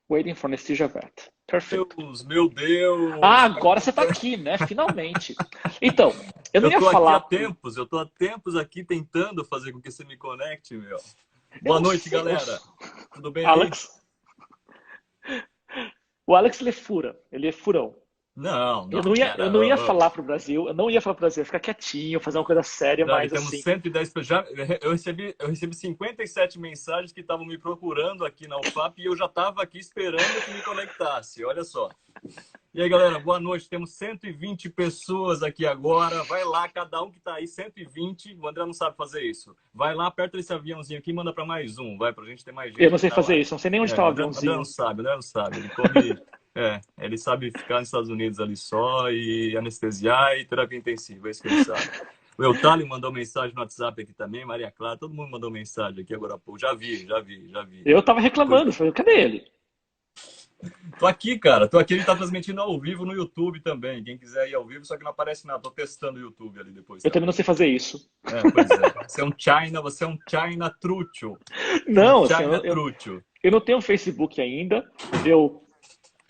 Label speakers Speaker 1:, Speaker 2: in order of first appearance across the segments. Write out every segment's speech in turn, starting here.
Speaker 1: Waiting for anesthesia vet. Perfeito.
Speaker 2: Meu Deus!
Speaker 1: Ah, agora você tá aqui, né? Finalmente. Então, eu não
Speaker 2: Eu
Speaker 1: ia
Speaker 2: tô aqui há
Speaker 1: falar.
Speaker 2: tempos, eu tô há tempos aqui tentando fazer com que você me conecte, meu.
Speaker 1: Eu
Speaker 2: Boa
Speaker 1: não
Speaker 2: noite,
Speaker 1: sei.
Speaker 2: galera. Tudo bem aí?
Speaker 1: Alex. O Alex, ele fura. Ele é furão.
Speaker 2: Não,
Speaker 1: Eu
Speaker 2: não,
Speaker 1: não ia, eu
Speaker 2: pera.
Speaker 1: não ia falar pro Brasil. Eu não ia falar pro Brasil. Ficar quietinho, fazer uma coisa séria,
Speaker 2: Dani,
Speaker 1: mas
Speaker 2: temos
Speaker 1: assim.
Speaker 2: 110 já eu recebi 57 mensagens que estavam me procurando aqui na UFAP e eu já estava aqui esperando que me conectasse. Olha só. E aí, galera, boa noite. Temos 120 pessoas aqui agora. Vai lá, cada um que está aí, 120. O André não sabe fazer isso. Vai lá, aperta esse aviãozinho aqui e manda para mais um. Vai, para a gente ter mais
Speaker 1: Eu
Speaker 2: gente
Speaker 1: não
Speaker 2: aqui
Speaker 1: sei
Speaker 2: na
Speaker 1: fazer
Speaker 2: live.
Speaker 1: isso. Não sei nem onde
Speaker 2: É,
Speaker 1: tá o
Speaker 2: André não
Speaker 1: aviãozinho.
Speaker 2: sabe, André não sabe. Ele come. Ele sabe ficar nos Estados Unidos ali só e anestesiar e terapia intensiva. É isso que ele sabe. O Eutálio mandou mensagem no WhatsApp aqui também, Maria Clara, todo mundo mandou mensagem aqui agora há pouco. Já vi, já vi, já vi.
Speaker 1: Eu tava reclamando. Falei, cadê ele?
Speaker 2: Tô aqui, cara. Tô aqui, ele tá transmitindo ao vivo no YouTube também. Quem quiser ir ao vivo, só que não aparece nada. Tô testando o YouTube ali depois
Speaker 1: Eu também não
Speaker 2: também.
Speaker 1: sei fazer isso.
Speaker 2: Pois é. Você é um China trútil. Um
Speaker 1: Não, assim,
Speaker 2: China trútil.
Speaker 1: eu não tenho Facebook ainda. Eu,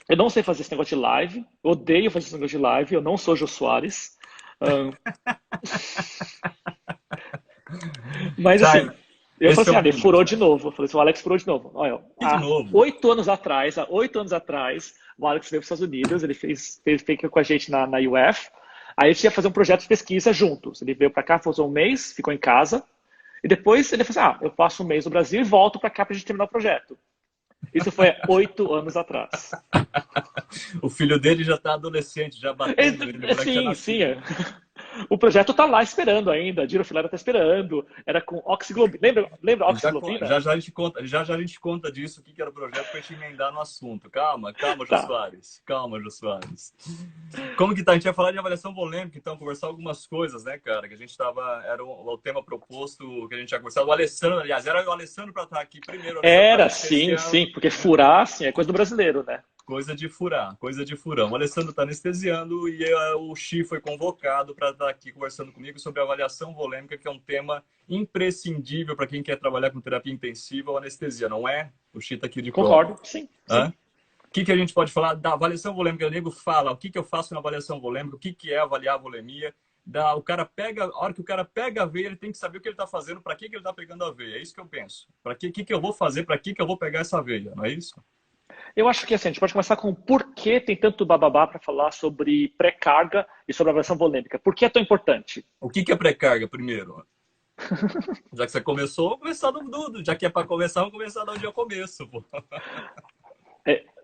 Speaker 1: eu não sei fazer esse negócio de live. Eu odeio fazer esse negócio de live. Eu não sou Jô Soares. Ahn, mas assim,
Speaker 2: China,
Speaker 1: eu falei
Speaker 2: esse é
Speaker 1: assim,
Speaker 2: o
Speaker 1: ah, ele
Speaker 2: mundo,
Speaker 1: furou de
Speaker 2: China.
Speaker 1: novo. Eu falei assim, o Alex furou de novo. Olha,
Speaker 2: E de
Speaker 1: há
Speaker 2: novo?
Speaker 1: 8 anos atrás, o Alex veio para os Estados Unidos, ele fez com a gente na UF. Aí a gente ia fazer um projeto de pesquisa juntos. Ele veio para cá, passou um mês, ficou em casa. E depois ele falou assim, ah, eu passo um mês no Brasil e volto para cá para a gente terminar o projeto. Isso foi há 8 anos atrás.
Speaker 2: O filho dele já tá adolescente, já batendo nele, o moleque já
Speaker 1: Sim, sim.
Speaker 2: nasceu.
Speaker 1: O projeto tá lá esperando ainda. A Dirofilara tá esperando. Era com oxiglobina. Lembra
Speaker 2: Já,
Speaker 1: oxiglobina?
Speaker 2: já a gente conta, já a gente conta disso, o que era o projeto, para a gente emendar no assunto. Calma, calma, Jô
Speaker 1: Tá.
Speaker 2: Soares. Calma, Jô Soares. Como que tá? A gente ia falar de avaliação volêmica, então, conversar algumas coisas, né, cara? Que a gente tava. Era o tema proposto que a gente tinha conversado. O Alessandro, aliás, era o Alessandro para estar aqui primeiro. O Alessandro tá
Speaker 1: Era, sim, sim.
Speaker 2: anestesiando.
Speaker 1: Porque furar, assim, é coisa do brasileiro, né?
Speaker 2: Coisa de furar, coisa de furão. O Alessandro está anestesiando e o Xi foi convocado para estar aqui conversando comigo sobre avaliação volêmica, que é um tema imprescindível para quem quer trabalhar com terapia intensiva ou anestesia, não é? O Xi está aqui de prova.
Speaker 1: Concordo, sim, sim.
Speaker 2: Hã? O que a gente pode falar da avaliação volêmica? O nego fala, o que eu faço na avaliação volêmica, o que é avaliar a volemia. O cara pega, a hora que o cara pega a veia, ele tem que saber o que ele está fazendo, para que ele está pegando a veia. É isso que eu penso. Para que eu vou fazer, para que eu vou pegar essa veia, não é isso?
Speaker 1: Eu acho que assim, a gente pode começar com por que tem tanto bababá para falar sobre pré-carga e sobre avaliação volêmica. Por que é tão importante?
Speaker 2: O que é pré-carga, primeiro? Já que você começou, vamos começar já que é para começar, vamos começar de onde eu começo, pô.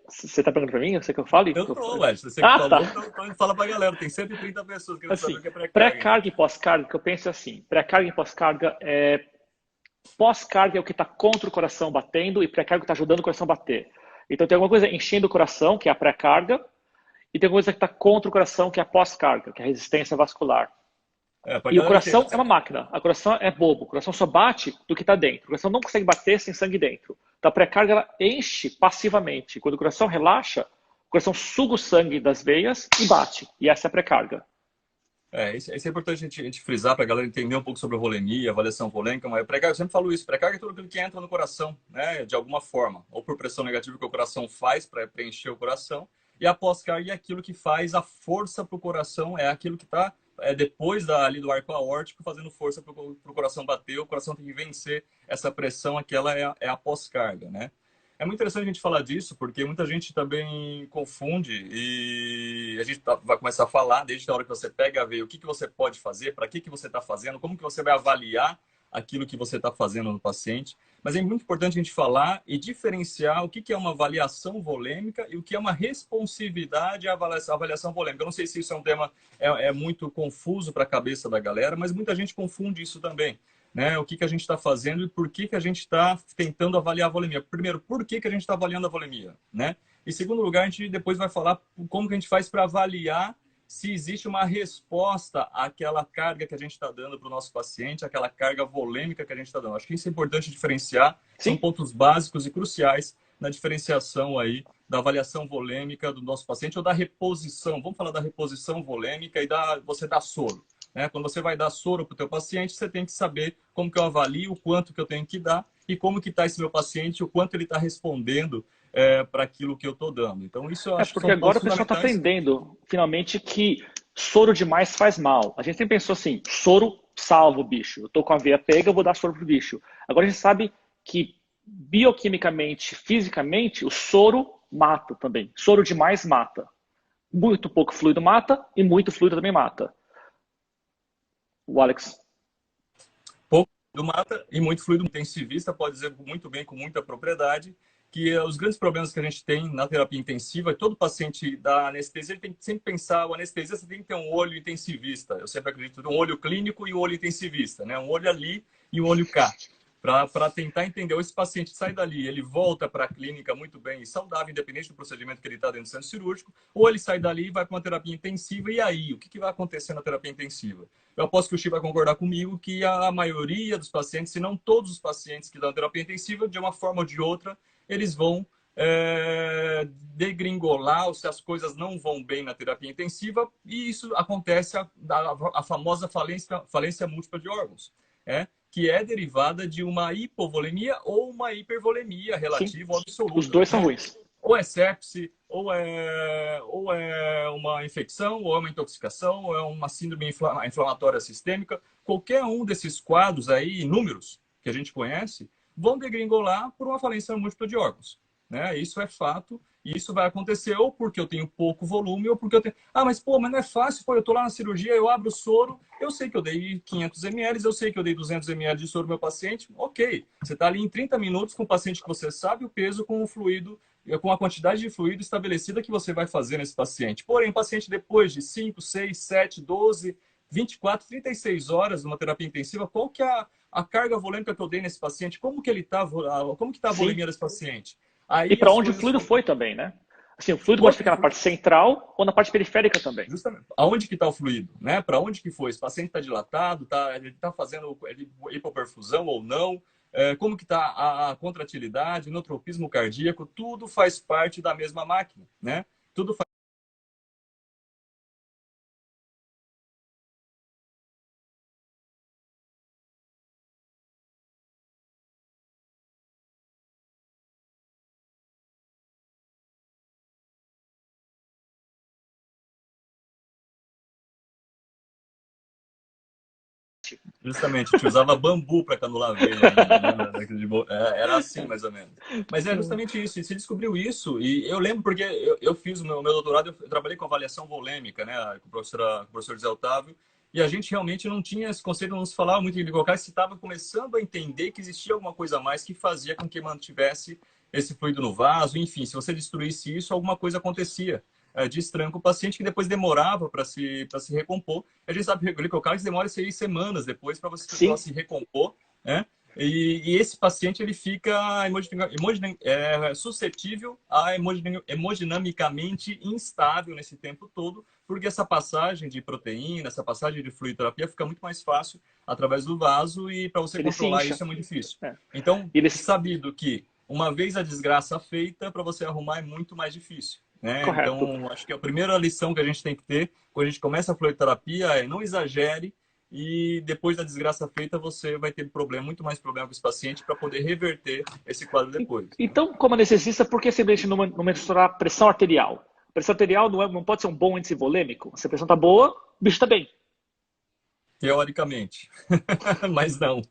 Speaker 1: Você tá perguntando para mim? Você que eu fale?
Speaker 2: Eu tô, ué. Você que
Speaker 1: Ah, tá.
Speaker 2: falou, então fala pra galera. Tem 130 pessoas querendo saber
Speaker 1: Assim,
Speaker 2: o que é pré-carga, então.
Speaker 1: pré-carga e pós-carga, que eu penso assim, pré-carga e pós-carga é pós-carga é o que está contra o coração batendo e pré-carga está ajudando o coração a bater. Então tem alguma coisa enchendo o coração, que é a pré-carga, e tem alguma coisa que está contra o coração, que é a pós-carga, que é a resistência vascular.
Speaker 2: Pra
Speaker 1: E o
Speaker 2: galera
Speaker 1: coração
Speaker 2: entender.
Speaker 1: é uma máquina. O coração é bobo. O coração só bate do que está dentro. O coração não consegue bater sem sangue dentro. Então a pré-carga ela enche passivamente. Quando o coração relaxa, o coração suga o sangue das veias e bate. E essa é a pré-carga.
Speaker 2: Isso é importante a gente frisar para a galera entender um pouco sobre a volemia, avaliação volêmica, mas pré-carga, eu sempre falo isso, pré-carga é tudo aquilo que entra no coração, né, de alguma forma, ou por pressão negativa que o coração faz para preencher o coração, e a pós-carga é aquilo que faz a força para o coração, é aquilo que está depois ali do arco aórtico fazendo força para o coração bater, o coração tem que vencer essa pressão, aquela é a pós-carga, né? É muito interessante a gente falar disso, porque muita gente também confunde e a gente vai começar a falar desde a hora que você pega a ver o que você pode fazer, para que você está fazendo, como que você vai avaliar aquilo que você está fazendo no paciente. Mas é muito importante a gente falar e diferenciar o que é uma avaliação volêmica e o que é uma responsividade à avaliação volêmica. Eu não sei se isso é um tema muito confuso para a cabeça da galera, mas muita gente confunde isso também. Né, o que a gente está fazendo e por que a gente está tentando avaliar a volemia. Primeiro, por que a gente está avaliando a volemia? Né? E segundo lugar, a gente depois vai falar como que a gente faz para avaliar se existe uma resposta àquela carga que a gente está dando para o nosso paciente, aquela carga volêmica que a gente está dando. Acho que isso é importante diferenciar, são
Speaker 1: Sim?
Speaker 2: pontos básicos e cruciais na diferenciação aí da avaliação volêmica do nosso paciente ou da reposição. Vamos falar da reposição volêmica e você dá soro. né? Quando você vai dar soro para o teu paciente, você tem que saber como que eu avalio, o quanto que eu tenho que dar e como que está esse meu paciente, o quanto ele está respondendo para aquilo que eu estou dando. Então, isso eu acho que
Speaker 1: Porque
Speaker 2: são
Speaker 1: agora
Speaker 2: pontos
Speaker 1: o pessoal está
Speaker 2: fundamentais.
Speaker 1: aprendendo, finalmente, que soro demais faz mal. A gente sempre pensou assim, soro salva o bicho. Eu tô com a veia pega, eu vou dar soro pro bicho. Agora a gente sabe que bioquimicamente, fisicamente, o soro mata também. Soro demais mata. Muito pouco fluido mata e muito fluido também mata. O Alex.
Speaker 2: Pouco fluido mata e muito fluido intensivista pode dizer muito bem, com muita propriedade, que os grandes problemas que a gente tem na terapia intensiva, todo paciente da anestesia, ele tem que sempre pensar, o anestesista tem que ter um olho intensivista. Eu sempre acredito um olho clínico e um olho intensivista, né? Um olho ali e um olho cá. Para tentar entender, ou esse paciente sai dali, ele volta para a clínica muito bem e saudável, independente do procedimento que ele está dentro do centro cirúrgico, ou ele sai dali e vai para uma terapia intensiva, e aí, o que vai acontecer na terapia intensiva? Eu aposto que o Chi vai concordar comigo que a maioria dos pacientes, se não todos os pacientes que dão terapia intensiva, de uma forma ou de outra, eles vão degringolar, ou se as coisas não vão bem na terapia intensiva, e isso acontece a famosa falência múltipla de órgãos, que é derivada de uma hipovolemia ou uma hipervolemia
Speaker 1: Sim,
Speaker 2: relativa ou
Speaker 1: os
Speaker 2: absoluta,
Speaker 1: dois são
Speaker 2: né?
Speaker 1: ruins.
Speaker 2: Ou é sepse, ou é uma infecção, ou é uma intoxicação, ou é uma síndrome inflamatória sistêmica. Qualquer um desses quadros aí, inúmeros, que a gente conhece, vão degringolar por uma falência múltipla de órgãos, né? Isso é fato, e isso vai acontecer ou porque eu tenho pouco volume, ou porque eu tenho... Ah, mas pô, mas não é fácil, pô, eu tô lá na cirurgia, eu abro o soro, eu sei que eu dei 500 ml, eu sei que eu dei 200 ml de soro pro meu paciente, ok. Você tá ali em 30 minutos com o paciente que você sabe o peso, com o fluido, com a quantidade de fluido estabelecida que você vai fazer nesse paciente. Porém, o paciente depois de 5, 6, 7, 12, 24, 36 horas numa terapia intensiva, qual que é a carga volêmica que eu dei nesse paciente? Como que ele tá, como que tá a
Speaker 1: Sim.
Speaker 2: volemia desse paciente?
Speaker 1: E
Speaker 2: Aí
Speaker 1: para
Speaker 2: as
Speaker 1: onde o
Speaker 2: coisas
Speaker 1: fluido
Speaker 2: foram...
Speaker 1: foi também, né? Assim, o fluido pode
Speaker 2: Foi,
Speaker 1: ficar na parte central ou na parte periférica também.
Speaker 2: justamente. Aonde que está o fluido, né? Para onde que foi? Esse paciente está dilatado, ele está fazendo hipoperfusão ou não? Como que está a contratilidade, notropismo cardíaco? Tudo faz parte da mesma máquina, né? Tudo faz... Justamente, te usava bambu para canular a veia ainda, né? Era assim, mais ou menos. Mas é justamente isso, e se descobriu isso, e eu lembro porque eu fiz o meu doutorado, eu trabalhei com avaliação volêmica, né, com com o professor Zé Otávio, e a gente realmente não tinha esse conceito, não se falava muito em glicocalcio, se estava começando a entender que existia alguma coisa a mais que fazia com que mantivesse esse fluido no vaso, enfim, se você destruísse isso, alguma coisa acontecia de estranho com o paciente que depois demorava para se recompor. A gente sabe que o glicocálise demora 6 semanas depois para você
Speaker 1: Sim,
Speaker 2: se recompor, né? E esse paciente ele fica suscetível a hemodinamicamente instável nesse tempo todo, porque essa passagem de proteína, essa passagem de fluidoterapia fica muito mais fácil através do vaso e para você
Speaker 1: ele se
Speaker 2: controlar
Speaker 1: incha.
Speaker 2: isso é muito difícil.
Speaker 1: É.
Speaker 2: Então,
Speaker 1: Eles...
Speaker 2: sabido que uma vez a desgraça feita, para você arrumar é muito mais difícil, né?
Speaker 1: Correto.
Speaker 2: Então, acho que a primeira lição que a gente tem que ter quando a gente começa a fluidoterapia é não exagere e depois da desgraça feita você vai ter problema, muito mais problema com esse paciente para poder reverter esse quadro depois. Né?
Speaker 1: Então, como anestesista, por que simplesmente não mensurar a pressão arterial? A pressão arterial não pode ser um bom índice volêmico. Se a pressão está boa, o bicho está bem.
Speaker 2: Teoricamente, mas não.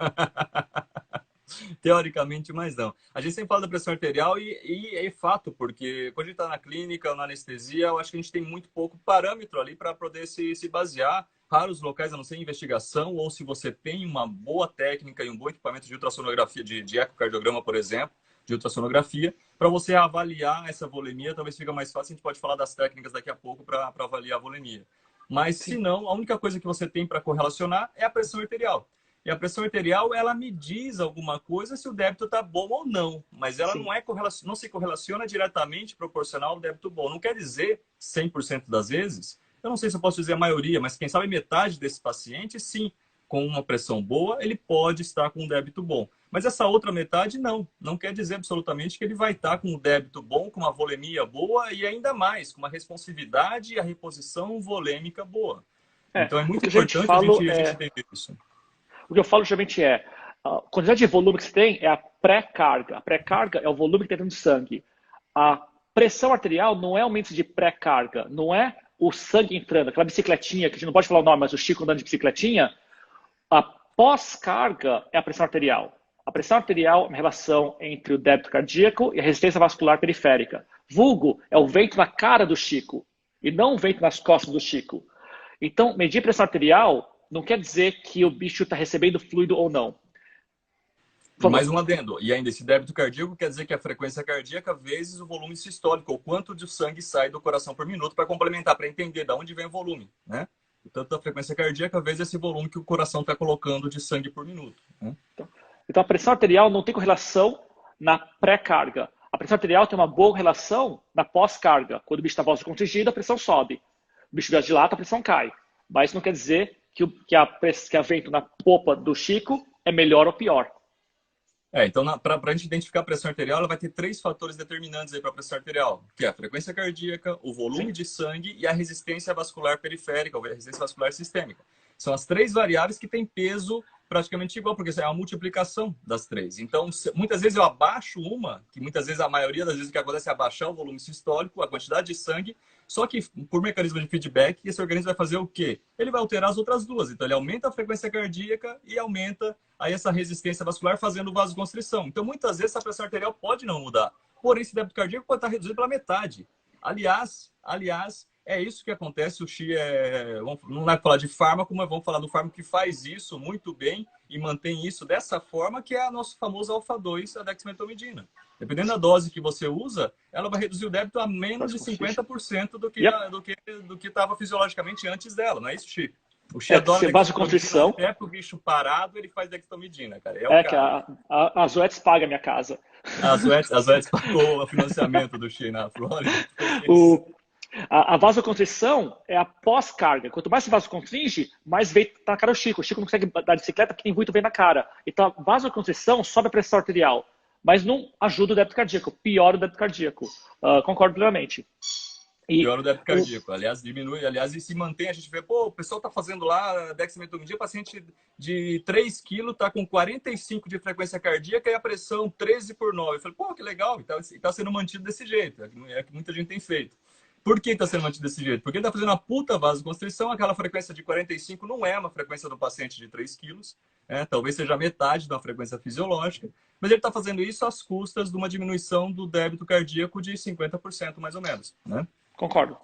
Speaker 2: Teoricamente, mas não. A gente sempre fala da pressão arterial e é fato, porque quando a gente está na clínica ou na anestesia, eu acho que a gente tem muito pouco parâmetro ali para poder se basear. Raros locais, a não ser investigação, ou se você tem uma boa técnica e um bom equipamento de ultrassonografia, de ecocardiograma, por exemplo, de ultrassonografia, para você avaliar essa volemia, talvez fica mais fácil. A gente pode falar das técnicas daqui a pouco para avaliar a volemia. Mas, se
Speaker 1: Sim.
Speaker 2: não, a única coisa que você tem para correlacionar é a pressão arterial. E a pressão arterial, ela me diz alguma coisa se o débito está bom ou não, mas ela
Speaker 1: Sim.
Speaker 2: não se correlaciona diretamente proporcional ao débito bom. Não quer dizer 100% das vezes, eu não sei se eu posso dizer a maioria, mas quem sabe metade desses pacientes, sim, com uma pressão boa, ele pode estar com um débito bom. Mas essa outra metade, não quer dizer absolutamente que ele vai estar com um débito bom, com uma volemia boa e ainda mais, com uma responsividade e a reposição volêmica boa. Então é
Speaker 1: O
Speaker 2: muito
Speaker 1: que eu geralmente
Speaker 2: importante
Speaker 1: falo
Speaker 2: a gente
Speaker 1: é,
Speaker 2: entender isso.
Speaker 1: o que eu falo geralmente é, a quantidade de volume que você tem é a pré-carga. A pré-carga é o volume que tem dentro do sangue. A pressão arterial não é aumento de pré-carga, não é o sangue entrando, aquela bicicletinha, que a gente não pode falar o nome, mas o Chico andando de bicicletinha, a pós-carga é a pressão arterial. A pressão arterial é uma relação entre o débito cardíaco e a resistência vascular periférica. Vulgo é o vento na cara do Chico e não o vento nas costas do Chico. Então, medir pressão arterial não quer dizer que o bicho está recebendo fluido ou não.
Speaker 2: E
Speaker 1: Por
Speaker 2: mais
Speaker 1: favor.
Speaker 2: um adendo. E ainda esse débito cardíaco quer dizer que a frequência cardíaca vezes o volume sistólico, ou quanto de sangue sai do coração por minuto, para complementar, para entender de onde vem o volume, né? Portanto, a frequência cardíaca vezes esse volume que o coração está colocando de sangue por minuto, né?
Speaker 1: Então, a pressão arterial não tem correlação na pré-carga. A pressão arterial tem uma boa relação na pós-carga. Quando o bicho está vasoconstrigido, a pressão sobe. O bicho dilata, a pressão cai. Mas não quer dizer que a vento na popa do Chico é melhor ou pior.
Speaker 2: Então, para a gente identificar a pressão arterial, ela vai ter três fatores determinantes para a pressão arterial, que é a frequência cardíaca, o volume
Speaker 1: Sim.
Speaker 2: de sangue e a resistência vascular periférica, ou a resistência vascular sistêmica. São as três variáveis que têm peso praticamente igual, porque é a multiplicação das três. Então, muitas vezes eu abaixo uma, que muitas vezes, a maioria das vezes o que acontece é abaixar o volume sistólico, a quantidade de sangue, só que por mecanismo de feedback, esse organismo vai fazer o quê? Ele vai alterar as outras duas. Então, ele aumenta a frequência cardíaca e aumenta aí essa resistência vascular fazendo vasoconstrição. Então, muitas vezes, a pressão arterial pode não mudar. Porém, esse débito cardíaco pode estar reduzido pela metade. Aliás, é isso que acontece. O Xi não vai falar de fármaco, mas vamos falar do fármaco que faz isso muito bem e mantém isso dessa forma, que é o nosso famoso alfa-2, a dexmedetomidina. Dependendo da dose que você usa, ela vai reduzir o débito a menos de 50% do que estava fisiologicamente antes dela, não é isso, Xi? O Xi adora dexmedetomidina,
Speaker 1: Vasoconstrição.
Speaker 2: até pro bicho parado ele faz dexmedetomidina, cara. É o
Speaker 1: É que
Speaker 2: cara.
Speaker 1: a Zoetis paga a minha casa.
Speaker 2: A Zoetis pagou o financiamento do Xi na Flórida.
Speaker 1: O, a vasoconstrição é a pós-carga. Quanto mais se vasoconstringe, mais vem na cara do Chico. O Chico não consegue dar bicicleta porque tem muito vem na cara. Então, a vasoconstrição sobe a pressão arterial, mas não ajuda o débito cardíaco, piora o débito cardíaco. Concordo plenamente.
Speaker 2: Piora o débito cardíaco. Aliás, diminui, aliás, e se mantém, a gente vê, pô, o pessoal tá fazendo lá dexmedetomidina, paciente de 3 quilos tá com 45 de frequência cardíaca e a pressão 13 por 9. Eu falei, pô, que legal, e tá sendo mantido desse jeito, é que muita gente tem feito. Por que está sendo mantido desse jeito? Porque ele está fazendo uma puta vasoconstrição, aquela frequência de 45 não é uma frequência do paciente de 3 quilos, talvez seja metade da frequência fisiológica, mas ele está fazendo isso às custas de uma diminuição do débito cardíaco de 50% mais ou menos, né?
Speaker 1: Concordo.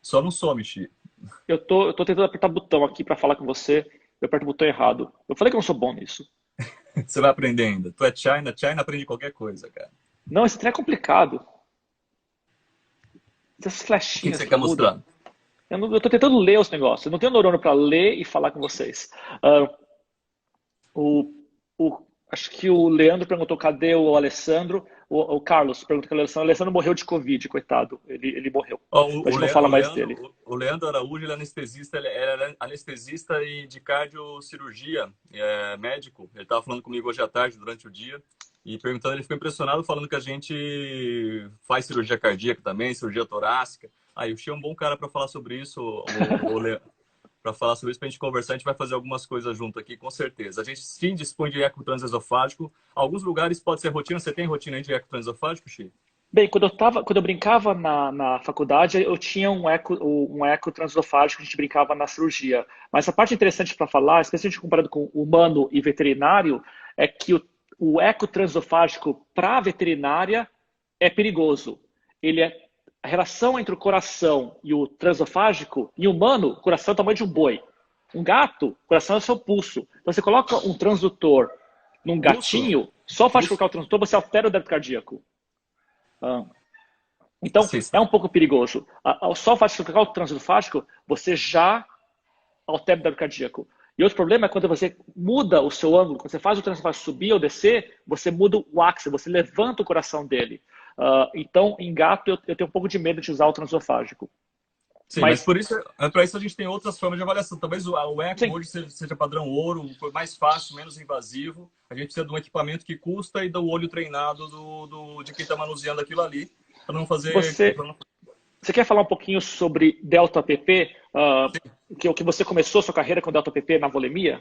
Speaker 2: Só não some, Xi.
Speaker 1: Eu tô tentando apertar botão aqui para falar com você, eu aperto o botão errado. Eu falei que eu não sou bom nisso.
Speaker 2: Você vai aprender ainda. Tu é China aprende qualquer coisa, cara.
Speaker 1: Não, esse trem é complicado. Essas
Speaker 2: O que
Speaker 1: flechinhas
Speaker 2: você
Speaker 1: que
Speaker 2: quer
Speaker 1: mudam.
Speaker 2: mostrar?
Speaker 1: Eu tô tentando ler os negócios. Eu não tenho neurônio para ler e falar com vocês. Uh, o, acho que o Leandro perguntou cadê o Alessandro. O Carlos perguntou cadê o Alessandro. O Alessandro morreu de Covid, coitado. Ele morreu. A gente não fala mais dele.
Speaker 2: O Leandro Araújo, ele é anestesista, ele era anestesista e de cardiocirurgia, médico. Ele estava falando comigo hoje à tarde, durante o dia, e perguntando, ele ficou impressionado falando que a gente faz cirurgia cardíaca também, cirurgia torácica. Aí o Xi é um bom cara para falar sobre isso, para falar sobre isso, para a gente conversar, a gente vai fazer algumas coisas junto aqui, com certeza. A gente sim dispõe de eco transesofágico. Alguns lugares pode ser rotina. Você tem rotina aí de eco transesofágico, Xi?
Speaker 1: Bem, quando eu brincava na faculdade, eu tinha um eco transesofágico, a gente brincava na cirurgia. Mas a parte interessante para falar, especialmente comparado com humano e veterinário, é que o eco transesofágico para a veterinária é perigoso. A relação entre o coração e o transesofágico, em humano, o coração é o tamanho de um boi. Um gato, o coração é o seu pulso. Então, você coloca um transdutor num gatinho, só faz colocar o transdutor, você altera o débito cardíaco. Então, é um pouco perigoso. Só o fato de colocar o transesofágico, você já altera o débito cardíaco. E outro problema é quando você muda o seu ângulo, quando você faz o transesofágico subir ou descer, você muda o axis, você levanta o coração dele. Então, em gato, eu tenho um pouco de medo de usar o transesofágico.
Speaker 2: Sim, mas por isso, para isso a gente tem outras formas de avaliação. Talvez o eco
Speaker 1: sim,
Speaker 2: hoje seja padrão ouro, mais fácil, menos invasivo. A gente precisa de um equipamento que custa e do olho treinado de quem está manuseando aquilo ali, para não fazer...
Speaker 1: Você quer falar um pouquinho sobre Delta PP, que você começou sua carreira com Delta PP na volemia?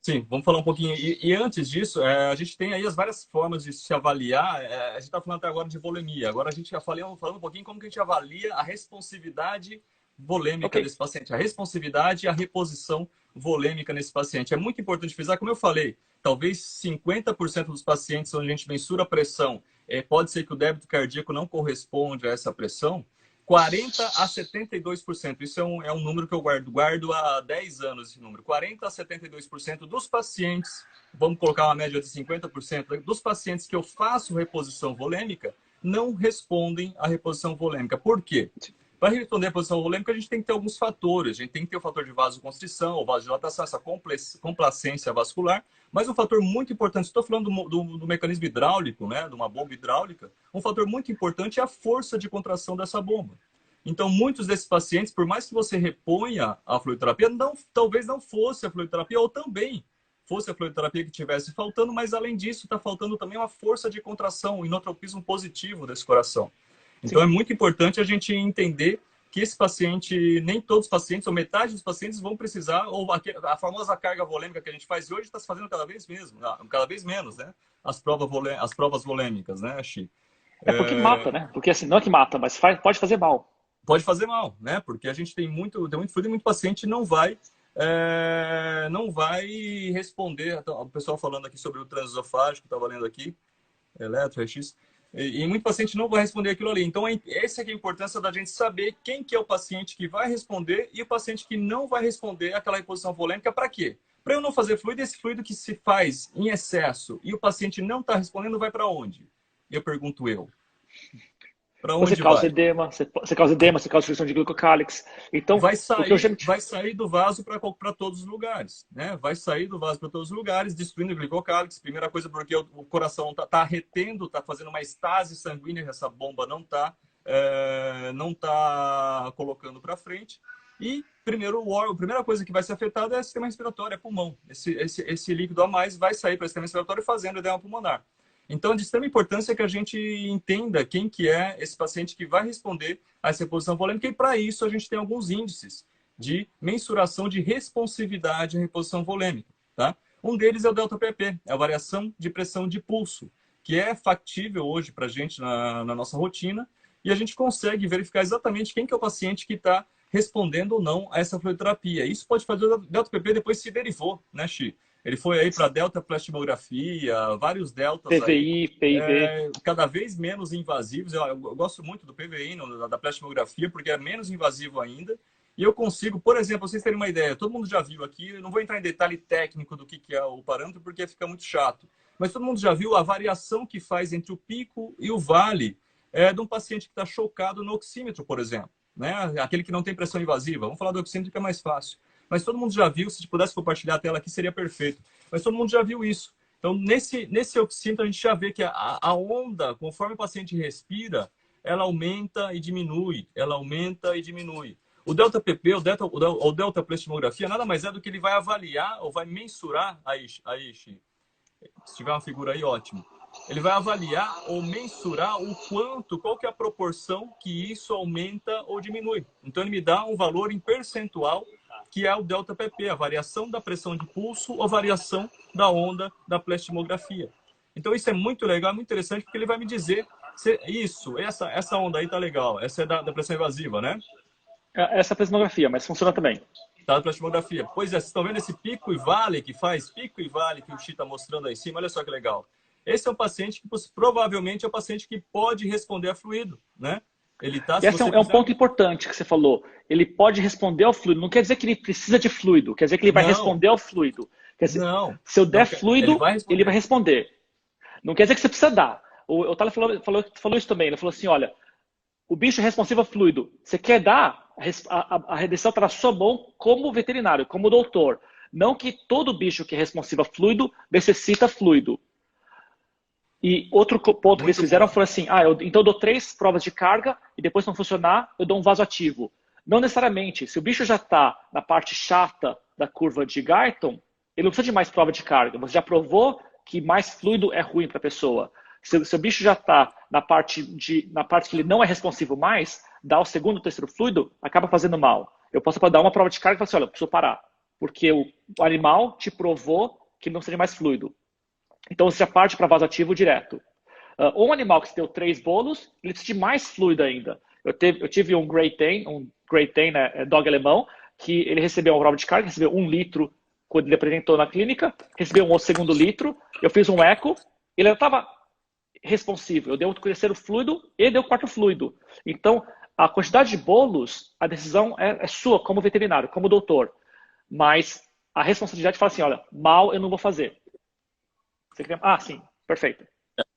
Speaker 2: Sim, vamos falar um pouquinho. E antes disso, a gente tem aí as várias formas de se avaliar. A gente está falando até agora de volemia. Agora a gente já falando um pouquinho como que a gente avalia a responsividade volêmica
Speaker 1: Ok.
Speaker 2: desse paciente, a responsividade e a reposição volêmica nesse paciente. É muito importante frisar, como eu falei, talvez 50% dos pacientes onde a gente mensura a pressão, pode ser que o débito cardíaco não corresponde a essa pressão. 40 a 72%. Isso é um número que eu guardo há 10 anos, esse número. 40 a 72% dos pacientes, vamos colocar uma média de 50%, dos pacientes que eu faço reposição volêmica, não respondem à reposição volêmica. Por quê? Para responder à reposição volêmica, a gente tem que ter alguns fatores. A gente tem que ter o fator de vasoconstrição, ou vasodilatação, essa complacência vascular. Mas um fator muito importante, estou falando do mecanismo hidráulico, né, de uma bomba hidráulica, um fator muito importante é a força de contração dessa bomba. Então, muitos desses pacientes, por mais que você reponha a fluidoterapia, talvez não fosse a fluidoterapia, ou também fosse a fluidoterapia que estivesse faltando, mas além disso, está faltando também uma força de contração, um inotropismo positivo desse coração. Então,
Speaker 1: Sim.
Speaker 2: é muito importante a gente entender que esse paciente, nem todos os pacientes, ou metade dos pacientes vão precisar, ou a famosa carga volêmica que a gente faz hoje está se fazendo cada vez menos, né? As provas volêmicas, né, Xi?
Speaker 1: É porque mata, né? Porque assim, não é que mata, mas pode fazer mal.
Speaker 2: Pode fazer mal, né? Porque a gente tem muito fluido e muito paciente não vai responder. Então, o pessoal falando aqui sobre o transesofágico, estava lendo aqui, eletro, RX, e muito paciente não vai responder aquilo ali. Então, essa é a importância da gente saber quem que é o paciente que vai responder e o paciente que não vai responder aquela reposição volêmica. Para quê? Para eu não fazer fluido, esse fluido que se faz em excesso e o paciente não está respondendo, vai para onde? Eu pergunto eu. Para
Speaker 1: Você
Speaker 2: onde
Speaker 1: causa
Speaker 2: vai?
Speaker 1: edema, você causa edema, você causa obstrução de glucocálix. Então, o que eu chamo de...
Speaker 2: Vai sair do vaso para todos os lugares, né? Vai sair do vaso para todos os lugares, destruindo o glicocálix. Primeira coisa, porque o coração tá retendo, tá fazendo uma estase sanguínea, essa bomba não tá colocando para frente. E a primeira coisa que vai ser afetada é o sistema respiratório, é pulmão. Esse líquido a mais vai sair para o sistema respiratório fazendo edema pulmonar. Então, de extrema importância que a gente entenda quem que é esse paciente que vai responder a essa reposição volêmica, e para isso a gente tem alguns índices de mensuração de responsividade à reposição volêmica. Tá? Um deles é o delta-PP, a variação de pressão de pulso, que é factível hoje para a gente na nossa rotina, e a gente consegue verificar exatamente quem que é o paciente que está respondendo ou não a essa fluidoterapia. Isso pode fazer o delta-PP, depois se derivou, né, Xi? Ele foi aí para delta plastimografia, vários deltas aí,
Speaker 1: PVI, PIV.
Speaker 2: cada vez menos invasivos. Eu gosto muito do PVI, da plastimografia, porque é menos invasivo ainda. E eu consigo, por exemplo, vocês terem uma ideia, todo mundo já viu aqui, eu não vou entrar em detalhe técnico do que é o parâmetro, porque fica muito chato. Mas todo mundo já viu a variação que faz entre o pico e o vale de um paciente que está chocado no oxímetro, por exemplo. Né? Aquele que não tem pressão invasiva. Vamos falar do oxímetro que é mais fácil. Mas todo mundo já viu, se pudesse compartilhar a tela aqui seria perfeito. Mas todo mundo já viu isso. Então, nesse oxímetro, a gente já vê que a onda, conforme o paciente respira, ela aumenta e diminui. Ela aumenta e diminui. O delta-PP, o delta-plastimografia, nada mais é do que ele vai avaliar ou vai mensurar, aí, se tiver uma figura aí, ótimo. Ele vai avaliar ou mensurar qual que é a proporção que isso aumenta ou diminui. Então, ele me dá um valor em percentual, que é o delta-PP, a variação da pressão de pulso ou variação da onda da plastimografia. Então, isso é muito legal, muito interessante, porque ele vai me dizer essa onda aí tá legal, essa é da pressão invasiva, né?
Speaker 1: Essa é a plasmografia, mas funciona também.
Speaker 2: Tá, da plastimografia. Pois é, vocês estão vendo esse pico e vale que faz? Pico e vale que o Xi está mostrando aí em cima, olha só que legal. Esse é um paciente que provavelmente é um paciente que pode responder a fluido, né? Ele tá,
Speaker 1: E esse é um ponto importante que você falou. Ele pode responder ao fluido. Não quer dizer que ele precisa de fluido. Quer dizer que ele vai responder ao fluido. Quer dizer, se eu der fluido, ele vai responder. Não quer dizer que você precisa dar. O Otávio falou isso também. Ele falou assim, olha, o bicho é responsivo a fluido. Você quer dar, a redenção está na sua mão como veterinário, como doutor. Não que todo bicho que é responsivo a fluido necessita fluido. E outro ponto que eles fizeram foi assim, então eu dou 3 provas de carga e depois se não funcionar, eu dou um vasoativo. Não necessariamente. Se o bicho já está na parte chata da curva de Guyton, ele não precisa de mais prova de carga. Você já provou que mais fluido é ruim para a pessoa. Se o bicho já está na parte que ele não é responsivo mais, dar o segundo ou terceiro fluido acaba fazendo mal. Eu posso dar uma prova de carga e falar assim, olha, eu preciso parar, porque o animal te provou que não seja mais fluido. Então você já parte para vaso ativo direto. Ou um animal que deu 3 bolos, ele precisa de mais fluido ainda. Eu tive um Great Dane, né, dog alemão, que ele recebeu uma prova de carga, recebeu 1 litro quando ele apresentou na clínica, recebeu um segundo litro, eu fiz um eco, ele não estava responsivo, eu dei o terceiro fluido e dei o quarto fluido. Então, a quantidade de bolos, a decisão é sua como veterinário, como doutor. Mas a responsabilidade fala assim, olha, mal eu não vou fazer. Você quer... Ah, sim, perfeito.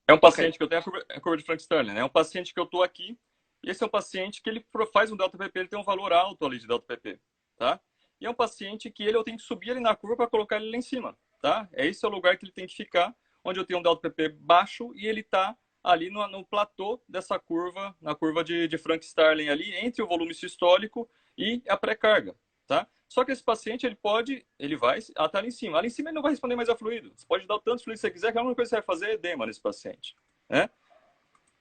Speaker 2: É um paciente que eu tenho a curva de Frank-Starling, né? É um paciente que eu estou aqui, e esse é um paciente que ele faz um delta-PP, ele tem um valor alto ali de delta-PP, tá? E é um paciente que eu tenho que subir ele na curva para colocar ele lá em cima, tá? Esse é o lugar que ele tem que ficar, onde eu tenho um delta-PP baixo e ele está ali no platô dessa curva, na curva de Frank-Starling ali, entre o volume sistólico e a pré-carga, tá? Só que esse paciente, ele vai até ali em cima. Ali em cima ele não vai responder mais a fluido. Você pode dar o tanto fluido que você quiser, que a única coisa que você vai fazer é edema nesse paciente, né?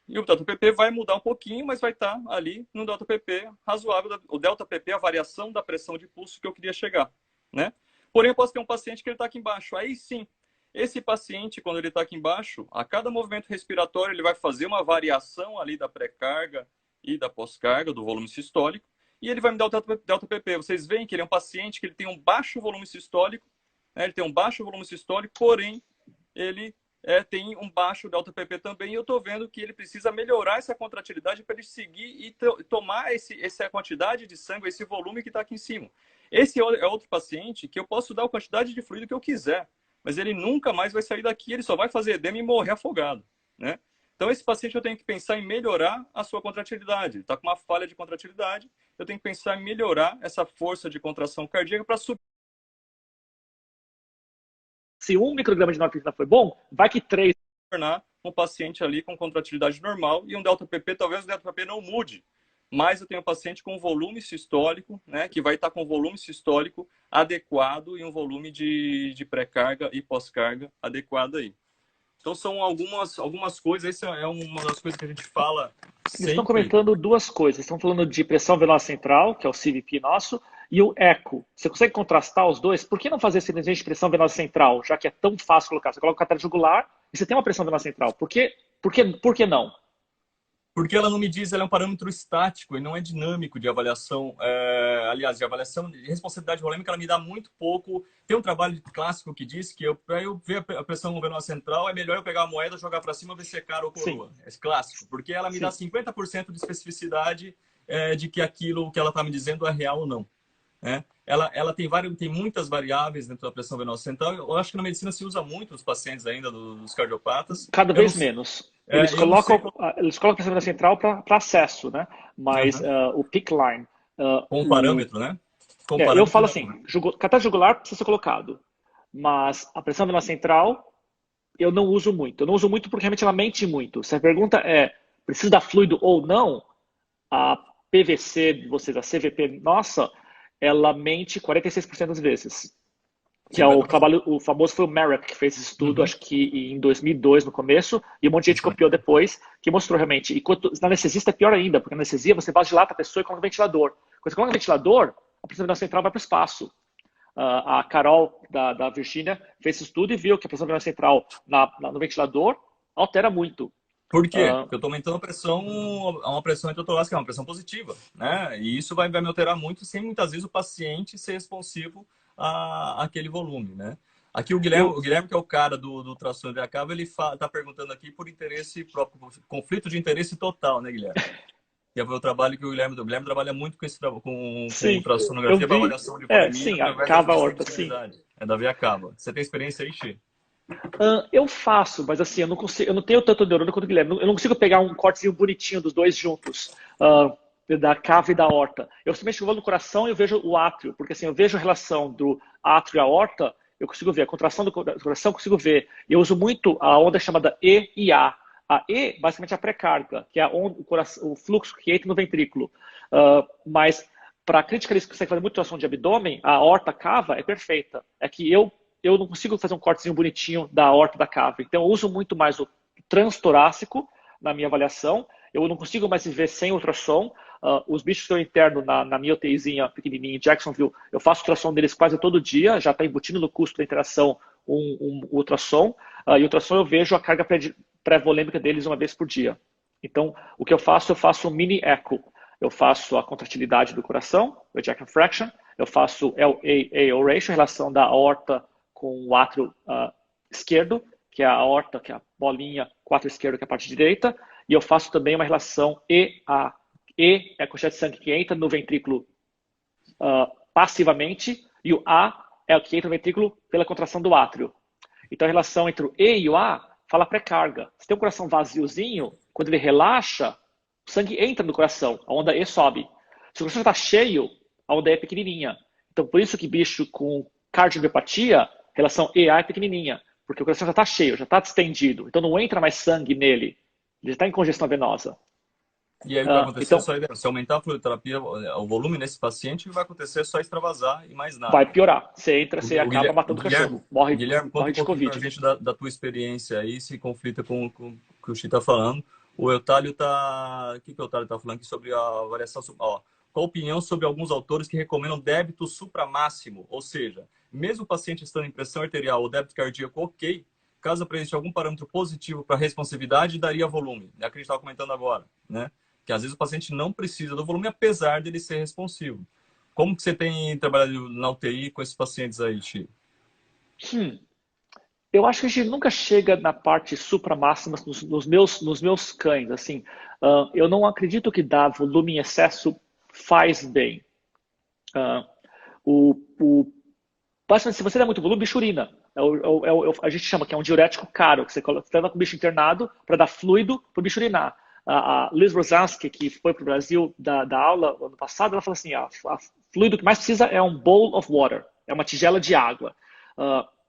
Speaker 2: E o delta-PP vai mudar um pouquinho, mas vai estar ali no delta-PP razoável. O delta-PP é a variação da pressão de pulso que eu queria chegar, né? Porém, eu posso ter um paciente que ele está aqui embaixo. Aí sim, esse paciente, quando ele está aqui embaixo, a cada movimento respiratório, ele vai fazer uma variação ali da pré-carga e da pós-carga, do volume sistólico, e ele vai me dar o delta-PP. Vocês veem que ele é um paciente que ele tem um baixo volume sistólico, né? Ele tem um baixo volume sistólico, porém, ele tem um baixo delta-PP também, e eu estou vendo que ele precisa melhorar essa contratilidade para ele seguir e tomar essa quantidade de sangue, esse volume que está aqui em cima. Esse é outro paciente que eu posso dar a quantidade de fluido que eu quiser, mas ele nunca mais vai sair daqui, ele só vai fazer edema e morrer afogado, né? Então, esse paciente eu tenho que pensar em melhorar a sua contratilidade. Ele está com uma falha de contratilidade, eu tenho que pensar em melhorar essa força de contração cardíaca para subir.
Speaker 1: Se 1 micrograma de norepinefrina foi bom, vai que 3.
Speaker 2: Tornar um paciente ali com contratilidade normal e um delta-PP, talvez o delta-PP não mude, mas eu tenho um paciente com volume sistólico, né, que vai estar com volume sistólico adequado e um volume de pré-carga e pós-carga adequado aí. Então, são algumas coisas, essa é uma das coisas que a gente fala sempre.
Speaker 1: Eles estão comentando 2 coisas. Estão falando de pressão venosa central, que é o CVP nosso, e o eco. Você consegue contrastar os dois? Por que não fazer esse de pressão venosa central, já que é tão fácil colocar? Você coloca o catéter jugular e você tem uma pressão venosa central. Por que não?
Speaker 2: Porque ela não me diz, ela é um parâmetro estático e não é dinâmico de avaliação. Aliás, de avaliação de responsabilidade rolêmica, ela me dá muito pouco. Tem um trabalho clássico que diz que para eu ver a pressão venosa central, é melhor eu pegar a moeda, jogar para cima, ver se é cara ou coroa. Sim. É clássico, porque ela me dá 50% de especificidade de que aquilo que ela está me dizendo é real ou não. Ela tem muitas variáveis dentro da pressão venosa central. Eu acho que na medicina se usa muito os pacientes ainda, dos cardiopatas.
Speaker 1: Cada vez menos. Eles colocam a pressão venosa central para acesso, né? Mas o PICC line...
Speaker 2: Com parâmetro, né?
Speaker 1: Eu falo assim, catéter jugular precisa ser colocado. Mas a pressão venosa central eu não uso muito. Eu não uso muito porque realmente ela mente muito. Se a pergunta é, precisa dar fluido ou não, a PVC de vocês, a CVP nossa, ela mente 46% das vezes. Que é o trabalho, o famoso foi o Merrick que fez esse estudo, acho que em 2002 no começo, e um monte de gente copiou depois, que mostrou realmente. E na anestesista é pior ainda, porque na anestesia você vasodilata a pessoa e coloca um ventilador. Quando você coloca um ventilador, a pressão venosa central vai para o espaço. A Carol, da Virgínia, fez esse estudo e viu que a pressão venosa central no ventilador altera muito.
Speaker 2: Por quê? Porque eu estou aumentando uma pressão endotorácica, uma pressão positiva, né? E isso vai me alterar muito, sem muitas vezes o paciente ser responsivo àquele volume, né? Aqui o Guilherme, que é o cara do ultrassom de cava, ele está perguntando aqui por interesse próprio, conflito de interesse total, né, Guilherme? Que é o trabalho que o Guilherme trabalha muito com ultrassonografia para avaliação de volemia.
Speaker 1: Sim, a cava aorta, sim.
Speaker 2: É da Via Cava. Você tem experiência aí, Xê?
Speaker 1: Eu faço, mas assim, eu não tenho tanto neurônio quanto o Guilherme. Eu não consigo pegar um cortezinho bonitinho dos dois juntos, da cava e da aorta. Eu simplesmente vou no coração e eu vejo o átrio, porque assim, eu vejo a relação do átrio e aorta, eu consigo ver. A contração do coração eu consigo ver. Eu uso muito a onda chamada E e A. A E, basicamente, é a pré-carga, que é o fluxo que entra no ventrículo. Mas, para a crítica, eles conseguem fazer muito ultrassom de abdômen, a aorta cava é perfeita. É que eu não consigo fazer um cortezinho bonitinho da aorta da cava. Então, eu uso muito mais o transtorácico na minha avaliação. Eu não consigo mais viver sem ultrassom. Os bichos que estão internos na minha UTIzinha pequenininha em Jacksonville, eu faço ultrassom deles quase todo dia, já está embutindo no custo da interação um ultrassom. E ultrassom eu vejo a carga pré-volêmica deles uma vez por dia. Então, o que eu faço um mini echo. Eu faço a contratilidade do coração, o ejection fraction, eu faço LAAO ratio, a relação da aorta com o átrio esquerdo, que é a aorta, que é a bolinha, com o átrio esquerdo, que é a parte direita, e eu faço também uma relação EA. E é a quantidade de sangue que entra no ventrículo passivamente, e o A é o que entra no ventrículo pela contração do átrio. Então, a relação entre o E e o A fala pré-carga. Se tem um coração vaziozinho, quando ele relaxa, o sangue entra no coração, a onda E sobe. Se o coração está cheio, a onda E é pequenininha. Então, por isso que bicho com cardiomiopatia, relação EA é pequenininha, porque o coração já está cheio, já está distendido. Então, não entra mais sangue nele. Ele está em congestão venosa.
Speaker 2: E aí vai acontecer só se aumentar a fluidoterapia, o volume nesse paciente, vai acontecer só extravasar e mais nada.
Speaker 1: Vai piorar. Você entra, você acaba matando o cachorro. Morre
Speaker 2: de Covid. A gente da tua experiência aí, se conflita com o que o Chi está falando. O Eutálio está... O que o Eutálio está falando aqui sobre a variação... Qual a opinião sobre alguns autores que recomendam débito supramáximo? Ou seja, mesmo o paciente estando em pressão arterial ou débito cardíaco ok, caso apresente algum parâmetro positivo para responsividade, daria volume. É o que a gente estava comentando agora, né? Que às vezes o paciente não precisa do volume, apesar dele ser responsivo. Como que você tem trabalhado na UTI com esses pacientes aí, Chico?
Speaker 1: Eu acho que a gente nunca chega na parte supramáxima nos meus cães. Assim, eu não acredito que dar volume em excesso faz bem. Basicamente, se você der muito volume, bicho urina. A gente chama que é um diurético caro, que você leva com o bicho internado para dar fluido para o bicho urinar. A Liz Rosansky, que foi para o Brasil da aula ano passado, ela falou assim, o fluido que mais precisa é um bowl of water, é uma tigela de água.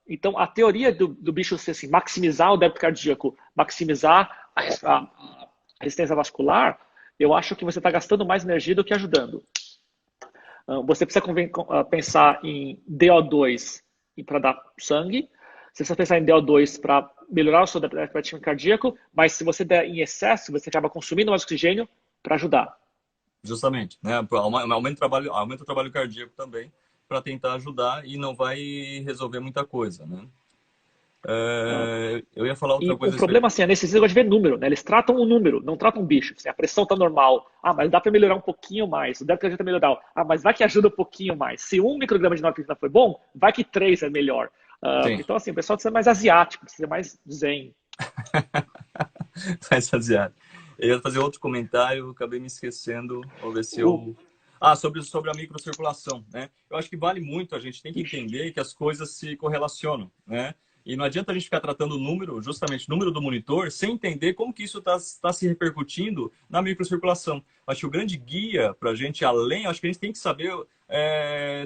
Speaker 1: Então, a teoria do bicho ser assim, maximizar o débito cardíaco, maximizar a resistência vascular, eu acho que você está gastando mais energia do que ajudando. Você precisa pensar em DO2 para dar sangue, você precisa pensar em DO2 para melhorar o seu batimento cardíaco, mas se você der em excesso, você acaba consumindo mais oxigênio para ajudar.
Speaker 2: Justamente, né? Aumenta o trabalho cardíaco também para tentar ajudar e não vai resolver muita coisa, né? Eu ia falar outra coisa.
Speaker 1: O problema assim, a anestesia gosta de ver número, né? Eles tratam o número, não tratam o bicho. Assim, a pressão está normal. Mas dá para melhorar um pouquinho mais. O débito cardíaco está melhorar. Mas vai que ajuda um pouquinho mais. Se 1 micrograma de norepinefrina foi bom, vai que 3 é melhor. Então, assim, o pessoal precisa ser mais asiático, precisa ser mais zen.
Speaker 2: Mais asiático. Eu ia fazer outro comentário, acabei me esquecendo. Vou ver se eu... sobre a microcirculação, né? Eu acho que vale muito, a gente tem que entender que as coisas se correlacionam, né? E não adianta a gente ficar tratando o número, justamente o número do monitor, sem entender como que isso está se repercutindo na microcirculação. Acho que o grande guia para a gente, acho que a gente tem que saber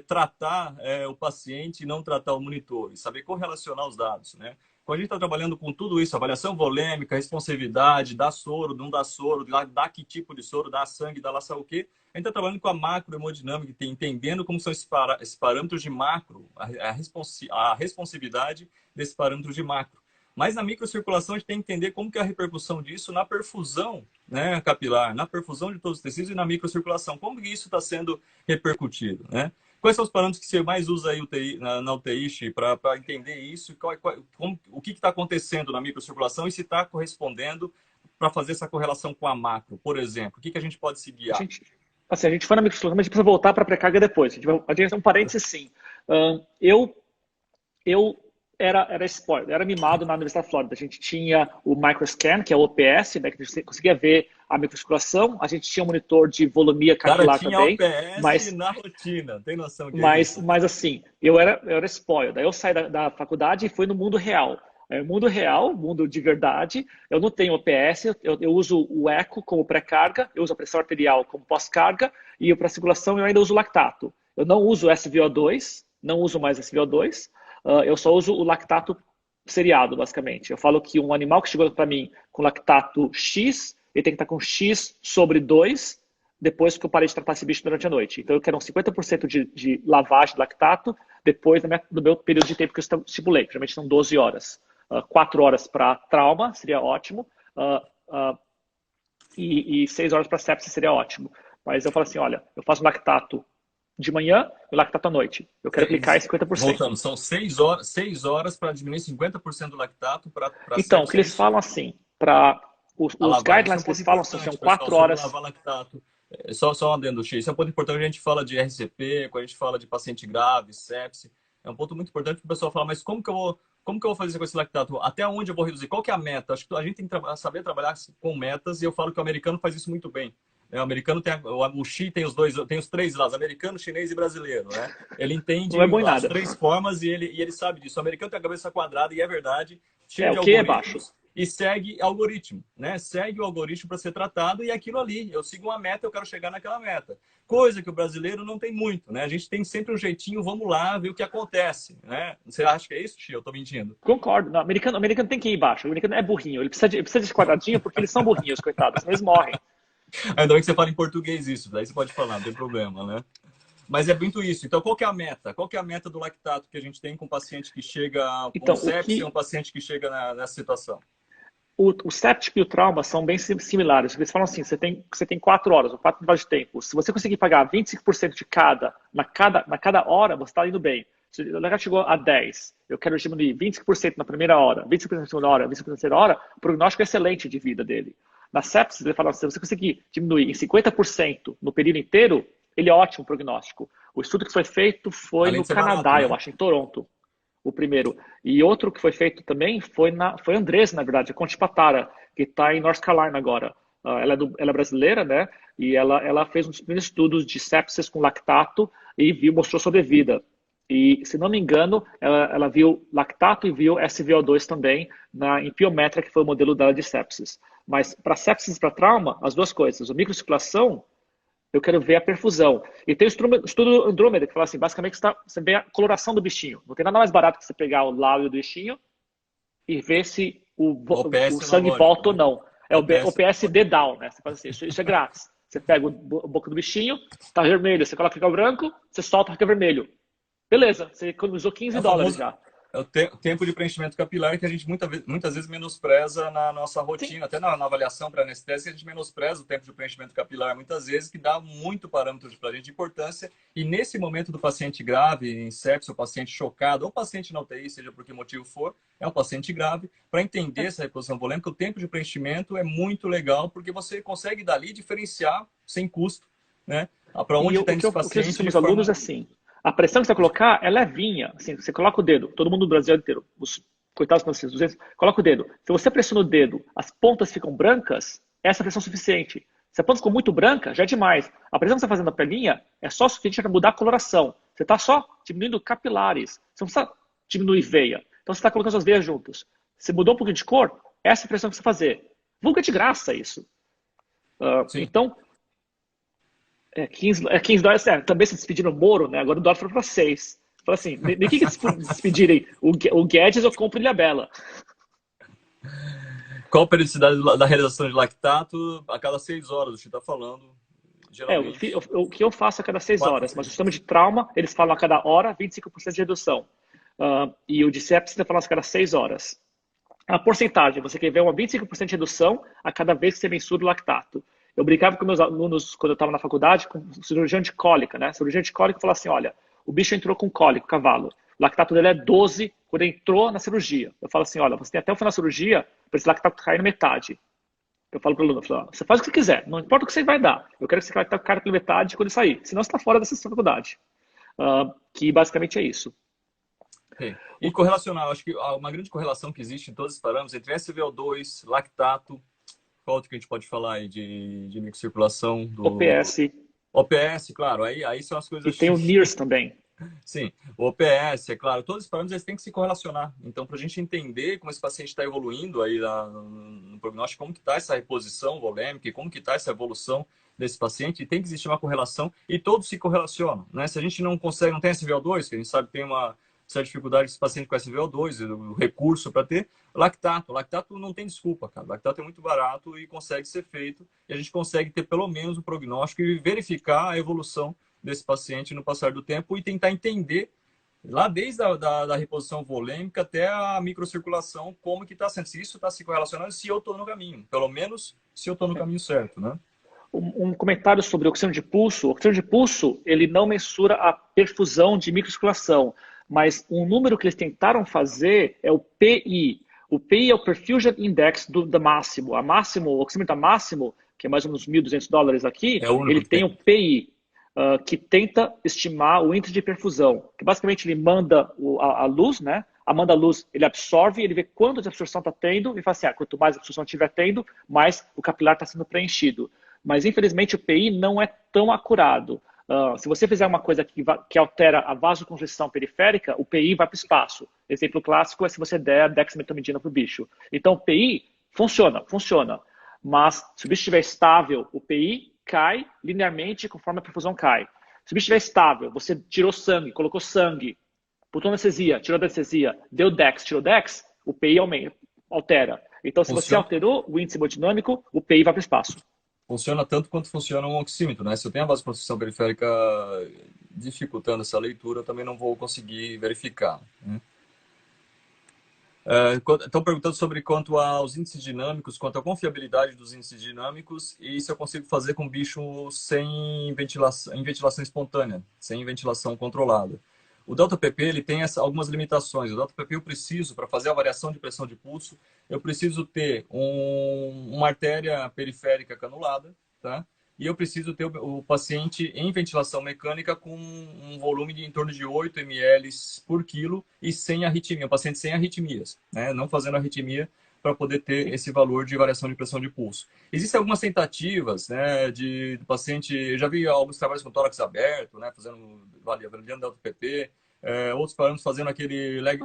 Speaker 2: tratar o paciente e não tratar o monitor, e saber correlacionar os dados, né? Quando a gente está trabalhando com tudo isso, avaliação volêmica, responsividade, dá soro, não dá soro, dá que tipo de soro, dá sangue, dá lá sabe o quê, a gente está trabalhando com a macrohemodinâmica, entendendo como são esses parâmetros de macro, a responsividade desses parâmetros de macro. Mas na microcirculação a gente tem que entender como que é a repercussão disso na perfusão, né, capilar, na perfusão de todos os tecidos e na microcirculação. Como que isso está sendo repercutido, né? Quais são os parâmetros que você mais usa aí na UTI para entender isso? O que está acontecendo na microcirculação e se está correspondendo para fazer essa correlação com a macro, por exemplo? O que a gente pode se guiar?
Speaker 1: A gente foi na microcirculação, mas a gente precisa voltar para a pré-carga depois. A gente tem um parênteses, sim. Eu era spoiler, era mimado na Universidade da Flórida. A gente tinha o microscan, que é o OPS, né, que a gente conseguia ver a microcirculação. A gente tinha um monitor de volumia capilar também.
Speaker 2: Tinha OPS na rotina, tem noção que
Speaker 1: mas assim, eu era spoiler. Daí eu saí da faculdade e fui no mundo real. Mundo real, mundo de verdade. Eu não tenho OPS, eu uso o eco como pré-carga, eu uso a pressão arterial como pós-carga e para circulação eu ainda uso lactato. Eu não uso SVO2, não uso mais SVO2. Eu só uso o lactato seriado, basicamente. Eu falo que um animal que chegou para mim com lactato X, ele tem que estar com X sobre 2 depois que eu parei de tratar esse bicho durante a noite. Então eu quero uns 50% de lavagem de lactato depois do meu período de tempo que eu estipulei, que geralmente são 12 horas. 4 horas para trauma, seria ótimo, e 6 horas para sepsis seria ótimo. Mas eu falo assim, olha, eu faço lactato de manhã e lactato à noite. Eu quero aplicar 50%.
Speaker 2: Voltando, são 6 horas para diminuir 50% do lactato para
Speaker 1: Então, o que eles falam assim, para os
Speaker 2: lavagem. Isso é
Speaker 1: guidelines
Speaker 2: um
Speaker 1: que eles
Speaker 2: ponto
Speaker 1: falam assim,
Speaker 2: importante,
Speaker 1: são
Speaker 2: pessoal,
Speaker 1: 4
Speaker 2: sobre
Speaker 1: horas.
Speaker 2: lavar lactato. Só um adendo, X. Isso é um ponto importante. A gente fala de RCP, quando a gente fala de paciente grave, sepse. É um ponto muito importante que o pessoal fala, mas como que eu vou fazer com esse lactato? Até onde eu vou reduzir? Qual que é a meta? Acho que a gente tem que saber trabalhar com metas e eu falo que o americano faz isso muito bem. O americano tem o Xi tem os 3 lados, americano, chinês e brasileiro, né? Ele
Speaker 1: Não
Speaker 2: entende
Speaker 1: é bom em
Speaker 2: as
Speaker 1: nada.
Speaker 2: 3 formas e ele sabe disso. O americano tem a cabeça quadrada e é verdade, cheio de
Speaker 1: O que é baixo.
Speaker 2: algoritmos e segue algoritmo, né? Segue o algoritmo para ser tratado e é aquilo ali. Eu sigo uma meta, eu quero chegar naquela meta. Coisa que o brasileiro não tem muito, né? A gente tem sempre um jeitinho, vamos lá, ver o que acontece, né? Você acha que é isso, Xi? Eu tô mentindo.
Speaker 1: Concordo. Não, o americano tem que ir baixo. O americano é burrinho. Ele precisa de quadradinho porque eles são burrinhos, coitados. Eles morrem.
Speaker 2: Ainda bem que você fala em português isso, daí você pode falar, não tem problema, né? Mas é muito isso. Então, qual que é a meta? Qual que é a meta do lactato que a gente tem com um paciente que chega com
Speaker 1: Então,
Speaker 2: sepsis e um paciente que chega nessa situação?
Speaker 1: o séptico e o trauma são bem similares. Eles falam assim, você tem 4 horas, ou 4 horas de tempo. Se você conseguir pagar 25% de na cada hora, você está indo bem. Se o lactato chegou a 10, eu quero diminuir 25% na primeira hora, 25% na segunda hora, 25% na terceira hora, o prognóstico é excelente de vida dele. Na sepsis, ele fala assim, se você conseguir diminuir em 50% no período inteiro, ele é ótimo prognóstico. O estudo que foi feito foi
Speaker 2: Além
Speaker 1: no
Speaker 2: de ser
Speaker 1: Canadá,
Speaker 2: barato, né?
Speaker 1: eu acho, em Toronto, o primeiro. E outro que foi feito também foi Andressa, na verdade, a Conte Patara, que está em North Carolina agora. Ela é brasileira, né? E ela fez um dos primeiros estudos de sepsis com lactato e mostrou sobrevida. E, se não me engano, ela viu lactato e viu SVO2 também em Piometra, que foi o modelo dela de sepsis. Mas para sepsis e para trauma, as duas coisas. A microcirculação, eu quero ver a perfusão. E tem o estudo Andrômeda, que fala assim, basicamente você vê a coloração do bichinho. Não tem nada mais barato que você pegar o lábio do bichinho e ver se
Speaker 2: O
Speaker 1: o
Speaker 2: OPS
Speaker 1: sangue
Speaker 2: analógico,
Speaker 1: volta ou
Speaker 2: né?
Speaker 1: não. É o
Speaker 2: OPS
Speaker 1: PSD
Speaker 2: analógico.
Speaker 1: down, né? Você faz assim, isso é grátis. Você pega a boca do bichinho, tá vermelho, você coloca o branco, você solta, fica vermelho. Beleza, você economizou
Speaker 2: É o
Speaker 1: $15
Speaker 2: famoso
Speaker 1: já.
Speaker 2: é o tempo de preenchimento capilar que a gente muitas vezes menospreza na nossa
Speaker 1: Sim.
Speaker 2: rotina, até na avaliação para anestésia, a gente menospreza o tempo de preenchimento capilar muitas vezes, que dá muito parâmetro para a gente de importância. E nesse momento do paciente grave, em sepsis, ou paciente chocado, ou paciente na UTI, seja por que motivo for, é um paciente grave, para entender essa reposição volêmica, o tempo de preenchimento é muito legal, porque você consegue dali diferenciar sem custo, né? Para
Speaker 1: E
Speaker 2: onde está
Speaker 1: o
Speaker 2: indo
Speaker 1: que
Speaker 2: esse
Speaker 1: eu disse
Speaker 2: paciente
Speaker 1: para
Speaker 2: de
Speaker 1: meus alunos
Speaker 2: forma.
Speaker 1: é assim: a pressão que você vai colocar é levinha. Assim, você coloca o dedo, todo mundo no Brasil inteiro, os coitados franceses, 200, coloca o dedo. Se você pressiona o dedo, as pontas ficam brancas, essa é a pressão suficiente. Se a ponta ficou muito branca, já é demais. A pressão que você está fazendo na pelinha é só suficiente para mudar a coloração. Você está só diminuindo capilares. Você não precisa diminuir veia. Então você está colocando suas veias juntas. Se mudou um pouquinho de cor, essa é a pressão que você vai fazer. Vulga de graça isso.
Speaker 2: Sim.
Speaker 1: Então, 15 dólares, também se despediram do Moro, né? Agora o dólar foi para 6. Fala assim, nem que despedirem o Guedes, eu compro Ilha Bela.
Speaker 2: Qual a periodicidade da realização de lactato? A cada 6 horas, você está falando, geralmente,
Speaker 1: O que eu faço a cada 6
Speaker 2: 4 a
Speaker 1: horas, mas o
Speaker 2: 6
Speaker 1: sistema
Speaker 2: horas.
Speaker 1: de trauma, eles falam a cada hora, 25% de redução. E o de sepsis, eles falam a cada 6 horas. A porcentagem, você quer ver uma 25% de redução a cada vez que você mensura o lactato. Eu brincava com meus alunos quando eu estava na faculdade, com cirurgião de cólica, né? Cirurgião de cólica falou assim, olha, o bicho entrou com cólica, o cavalo. O lactato dele é 12 quando ele entrou na cirurgia. Eu falo assim, olha, você tem até o final da cirurgia para esse lactato cair na metade. Eu falo para o aluno, você faz o que você quiser, não importa o que você vai dar. Eu quero que esse lactato caia pela metade quando ele sair. Senão você está fora dessa faculdade. Que basicamente é isso.
Speaker 2: Okay. E correlacionar, acho que há uma grande correlação que existe em todos os parâmetros entre SVO2, lactato, qual outro que a gente pode falar aí de microcirculação do
Speaker 1: OPS
Speaker 2: OPS, claro, aí são as
Speaker 1: e
Speaker 2: coisas
Speaker 1: tem o
Speaker 2: X.
Speaker 1: NIRS também.
Speaker 2: Sim, o OPS, é claro, todos os parâmetros eles têm que se correlacionar. Então, para a gente entender como esse paciente está evoluindo aí no prognóstico, como que está essa reposição volêmica, como que está essa evolução desse paciente, tem que existir uma correlação e todos se correlacionam, né? Se a gente não consegue, não tem SVO2, que a gente sabe que tem uma certa dificuldade esse paciente com SVO2, o recurso para ter, lactato não tem desculpa, cara. Lactato é muito barato e consegue ser feito e a gente consegue ter pelo menos o prognóstico e verificar a evolução desse paciente no passar do tempo e tentar entender Lá desde da reposição volêmica até a microcirculação, como que está sendo, se isso está se correlacionando, se eu estou no caminho, pelo menos se eu estou no caminho certo, né?
Speaker 1: Um comentário sobre o oxígeno de pulso. O oxígeno de pulso, ele não mensura a perfusão de microcirculação, mas um número que eles tentaram fazer é o PI. O PI é o Perfusion Index da Máximo. O oxímetro da Máximo, que é mais ou menos $1.200 aqui,
Speaker 2: É o único
Speaker 1: ele
Speaker 2: que
Speaker 1: tem o PI, que tenta estimar o índice de perfusão. Que basicamente ele manda a luz, né? Manda a luz, ele absorve, ele vê quanto de absorção está tendo, e fala assim, quanto mais absorção estiver tendo, mais o capilar está sendo preenchido. Mas, infelizmente, o PI não é tão acurado. Se você fizer uma coisa que altera a vasoconstrição periférica, o PI vai para o espaço. Exemplo clássico é se você der dexmetamidina para o bicho. Então, o PI funciona. Mas, se o bicho estiver estável, o PI cai linearmente conforme a perfusão cai. Se o bicho estiver estável, você tirou sangue, colocou sangue, botou anestesia, tirou anestesia, deu dex, tirou dex, o PI altera. Então, se você alterou o índice hemodinâmico, o PI vai para o espaço.
Speaker 2: Funciona tanto quanto funciona um oxímetro, né? Se eu tenho a vasoconstrição periférica dificultando essa leitura, eu também não vou conseguir verificar, né? Estão perguntando sobre quanto aos índices dinâmicos, quanto à confiabilidade dos índices dinâmicos e se eu consigo fazer com bicho sem ventilação, em ventilação espontânea, sem ventilação controlada. O delta-PP ele tem algumas limitações. O delta-PP eu preciso, para fazer a variação de pressão de pulso, eu preciso ter uma artéria periférica canulada, tá? E eu preciso ter o paciente em ventilação mecânica com um volume de em torno de 8 ml por quilo e sem arritmia, um paciente sem arritmias, né? Não fazendo arritmia para poder ter esse valor de variação de pressão de pulso. Existem algumas tentativas, né, de paciente, eu já vi alguns trabalhos com tórax aberto, né, avaliando delta-PP, outros parâmetros fazendo aquele leg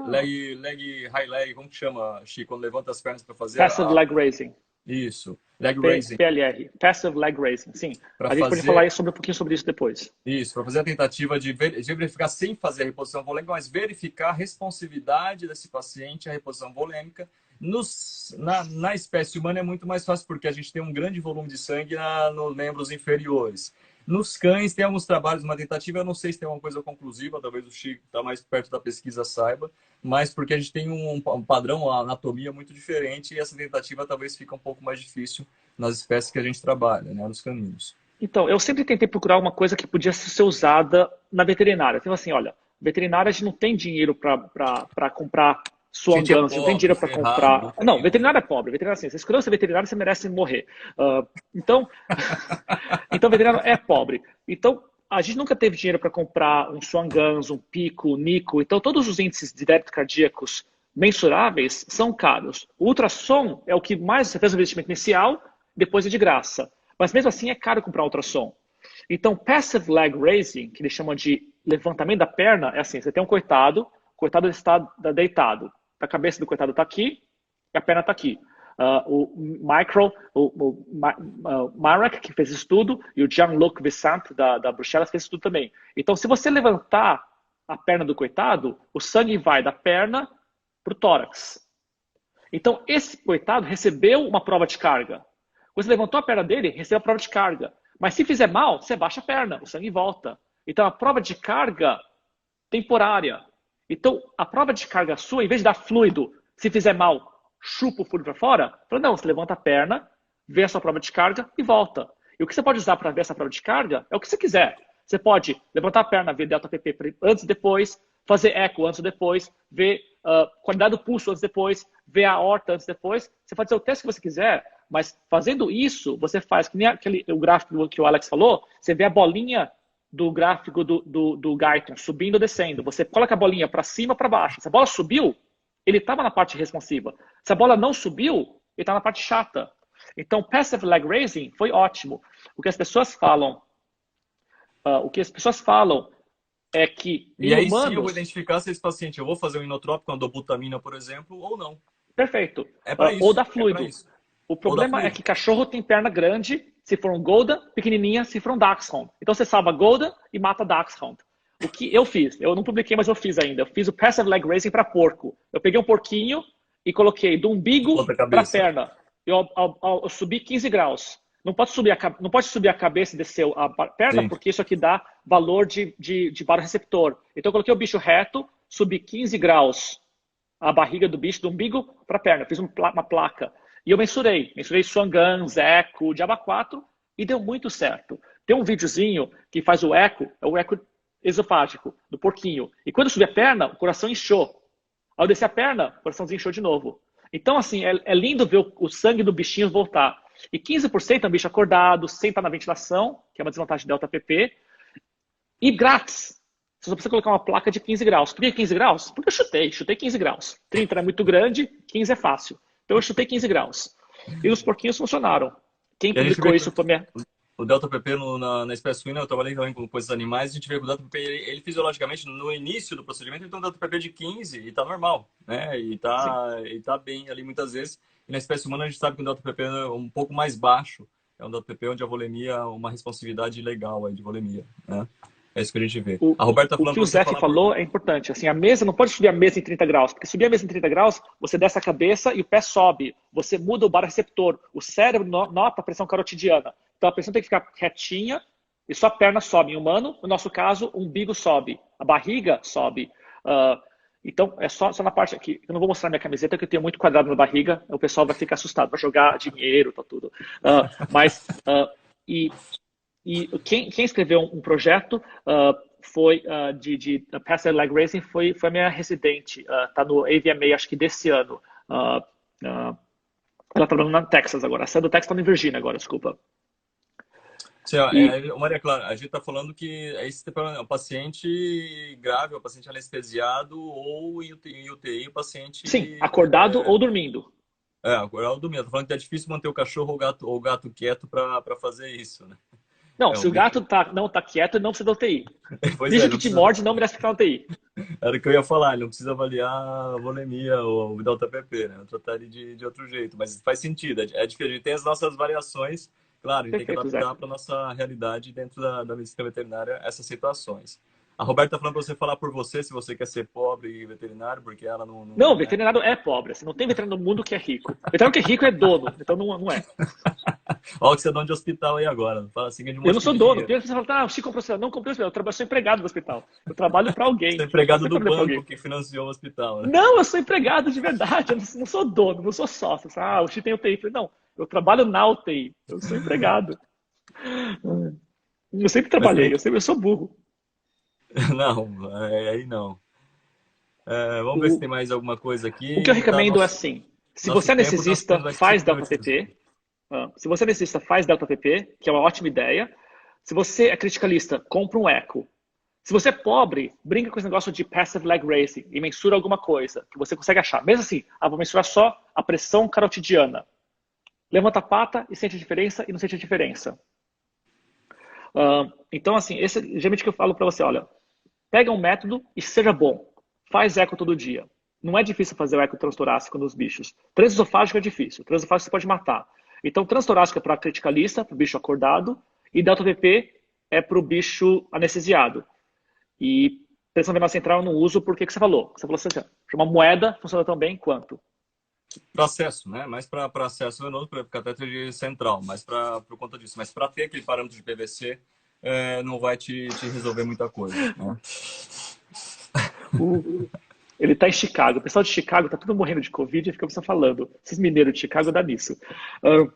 Speaker 2: high leg, como que chama, Chico, quando levanta as pernas para fazer
Speaker 1: Passive leg raising.
Speaker 2: Isso, leg raising.
Speaker 1: PLR, Passive Leg Raising, sim. A gente pode falar um pouquinho sobre isso depois.
Speaker 2: Isso, para fazer a tentativa de verificar sem fazer a reposição volêmica, mas verificar a responsividade desse paciente à reposição volêmica. Na espécie humana é muito mais fácil, porque a gente tem um grande volume de sangue nos membros inferiores. Nos cães tem alguns trabalhos, uma tentativa, eu não sei se tem uma coisa conclusiva, talvez o Chico que está mais perto da pesquisa saiba, mas porque a gente tem um padrão, uma anatomia muito diferente e essa tentativa talvez fique um pouco mais difícil nas espécies que a gente trabalha, né, nos caninos.
Speaker 1: Então, eu sempre tentei procurar uma coisa que podia ser usada na veterinária. Então, assim, olha, veterinária a gente não tem dinheiro para comprar swan guns, não tem dinheiro para comprar... Não, veterinário é pobre. Veterinário, assim, se você escolheu ser veterinário, você merece morrer. Então, veterinário é pobre. Então, a gente nunca teve dinheiro para comprar um swan guns, um pico, nico. Então, todos os índices de débitos cardíacos mensuráveis são caros. O ultrassom é o que mais você fez o investimento inicial, depois é de graça. Mas mesmo assim é caro comprar ultrassom. Então, passive leg raising, que eles chamam de levantamento da perna, é assim, você tem um coitado, o coitado está deitado. A cabeça do coitado está aqui e a perna está aqui. O Marek, que fez estudo, e o Jean-Luc Vissant, da Bruxelas, fez estudo também. Então, se você levantar a perna do coitado, o sangue vai da perna para o tórax. Então, esse coitado recebeu uma prova de carga. Você levantou a perna dele, recebeu a prova de carga. Mas se fizer mal, você baixa a perna, o sangue volta. Então, a prova de carga temporária. Então, a prova de carga sua, em vez de dar fluido, se fizer mal, chupa o fluido para fora, fala, não, você levanta a perna, vê a sua prova de carga e volta. E o que você pode usar para ver essa prova de carga é o que você quiser. Você pode levantar a perna, ver delta PP antes e depois, fazer eco antes e depois, ver qualidade do pulso antes e depois, ver a aorta antes e depois. Você pode fazer o teste que você quiser, mas fazendo isso, você faz, que nem o gráfico que o Alex falou, você vê a bolinha do gráfico do Guyton subindo ou descendo. Você coloca a bolinha para cima ou para baixo. Se a bola subiu, ele estava na parte responsiva. Se a bola não subiu, ele está na parte chata. Então, passive leg raising foi ótimo. O que as pessoas falam é que
Speaker 2: e aí humanos, sim eu vou identificar se esse paciente eu vou fazer um inotrópico com dobutamina, por exemplo, ou não.
Speaker 1: Perfeito.
Speaker 2: É para isso.
Speaker 1: Ou da fluido. O problema é que cachorro tem perna grande, se for um Golden, pequenininha, se for um Dachshund. Então você salva Golden e mata Dachshund. O que eu fiz? Eu não publiquei, mas eu fiz ainda. Eu fiz o Passive Leg Raising para porco. Eu peguei um porquinho e coloquei do umbigo para a perna. Eu subi 15 graus. não pode subir a cabeça e descer a perna,
Speaker 2: Sim.
Speaker 1: porque isso aqui dá valor de baroreceptor. Então eu coloquei o bicho reto, subi 15 graus a barriga do bicho, do umbigo para a perna. Fiz uma placa. E eu mensurei Swan-Ganz, eco, Diaba 4 e deu muito certo. Tem um videozinho que faz o eco, é o eco esofágico, do porquinho. E quando eu subi a perna, o coração inchou. Ao descer a perna, o coraçãozinho inchou de novo. Então, assim, é lindo ver o sangue do bichinho voltar. E 15% é um bicho acordado, sem estar na ventilação, que é uma desvantagem delta PP, e grátis. Você só precisa colocar uma placa de 15 graus. Por que 15 graus? Porque eu chutei 15 graus. 30 era muito grande, 15 é fácil. Então eu chutei 15 graus. E os porquinhos funcionaram. Quem publicou isso foi minha...
Speaker 2: O Delta PP na espécie suína, eu trabalhei também com coisas animais, a gente vê que o Delta PP, ele fisiologicamente, no início do procedimento, ele tem um Delta PP de 15 e tá normal, né? E tá bem ali muitas vezes. E na espécie humana a gente sabe que o Delta PP é um pouco mais baixo. É um Delta PP onde a volemia, uma responsividade legal aí de volemia, né? É isso que a gente vê. A Roberta tá falando
Speaker 1: o que o Zé falou é importante. Assim, a mesa, não pode subir a mesa em 30 graus, porque subir a mesa em 30 graus, você desce a cabeça e o pé sobe. Você muda o baroreceptor. O cérebro nota a pressão carotidiana. Então a pressão tem que ficar retinha e só a perna sobe. Em humano, no nosso caso, o umbigo sobe. A barriga sobe. Então, é só na parte aqui. Eu não vou mostrar minha camiseta, porque eu tenho muito quadrado na barriga. O pessoal vai ficar assustado, vai jogar dinheiro, tá tudo. E quem escreveu um projeto foi de Passive Leg Racing, foi a minha residente, tá no AVMA, acho que desse ano. Ela tá trabalhando na Texas agora, saiu do Texas, tá em Virgínia agora, desculpa.
Speaker 2: Sim, Maria Clara, a gente está falando que esse é um paciente grave, um paciente anestesiado ou em UTI, o paciente...
Speaker 1: Sim, acordado ou dormindo.
Speaker 2: Acordado ou dormindo. Estou falando que é difícil manter o cachorro ou o gato quieto para fazer isso, né?
Speaker 1: Não, se o gato não tá quieto, ele não precisa da UTI.
Speaker 2: Bicho
Speaker 1: que te morde não merece ficar na UTI.
Speaker 2: Era o que eu ia falar, ele não precisa avaliar a volemia ou o delta PP, né? Eu trataria de outro jeito, mas faz sentido, é diferente. A gente tem as nossas variações, claro, a gente tem que adaptar para a nossa realidade dentro da medicina veterinária essas situações. A Roberta tá falando para você falar por você, se você quer ser pobre e veterinário, porque ela não...
Speaker 1: Não, veterinário é pobre. Assim, não tem veterinário no mundo que é rico. Veterinário que é rico é dono, então não é.
Speaker 2: Olha que você é dono de hospital aí agora. Fala assim, de um
Speaker 1: eu não sou dono. Porque você fala, o Chico comprou hospital. Não comprei hospital, eu sou empregado do hospital. Eu trabalho para alguém.
Speaker 2: Você é empregado do banco que financiou o hospital, né?
Speaker 1: Não, eu sou empregado de verdade. Eu não sou dono, não sou sócio. O Chico tem UTI. Não, eu trabalho na UTI. Eu sou empregado. Eu sempre trabalhei, eu sou burro.
Speaker 2: Não, aí não. Vamos ver se tem mais alguma coisa aqui.
Speaker 1: O que eu recomendo é assim, se você é anestesista, faz Delta PP. Se você é anestesista, faz Delta PP, que é uma ótima ideia. Se você é criticalista, compra um eco. Se você é pobre, brinca com esse negócio de Passive Leg Racing e mensura alguma coisa que você consegue achar. Mesmo assim, vou mensurar só a pressão carotidiana. Levanta a pata e sente a diferença e não sente a diferença. Então, assim, esse é geralmente que eu falo para você, olha, pega um método e seja bom. Faz eco todo dia. Não é difícil fazer o eco transtorácico nos bichos. Transesofágico é difícil. Transesofágico você pode matar. Então, transtorácico é para criticalista, para o bicho acordado, e delta PP é para o bicho anestesiado. E pressão venosa central eu não uso porque que você falou? Você falou assim, uma moeda funciona tão bem quanto?
Speaker 2: Para acesso, né? Mais para acesso venoso, para catéter central, mais por conta disso. Mas para ter aquele parâmetro de PVC, não vai te resolver muita coisa. Né?
Speaker 1: Ele está em Chicago. O pessoal de Chicago está tudo morrendo de Covid e fica você falando. Esses mineiros de Chicago dá nisso. O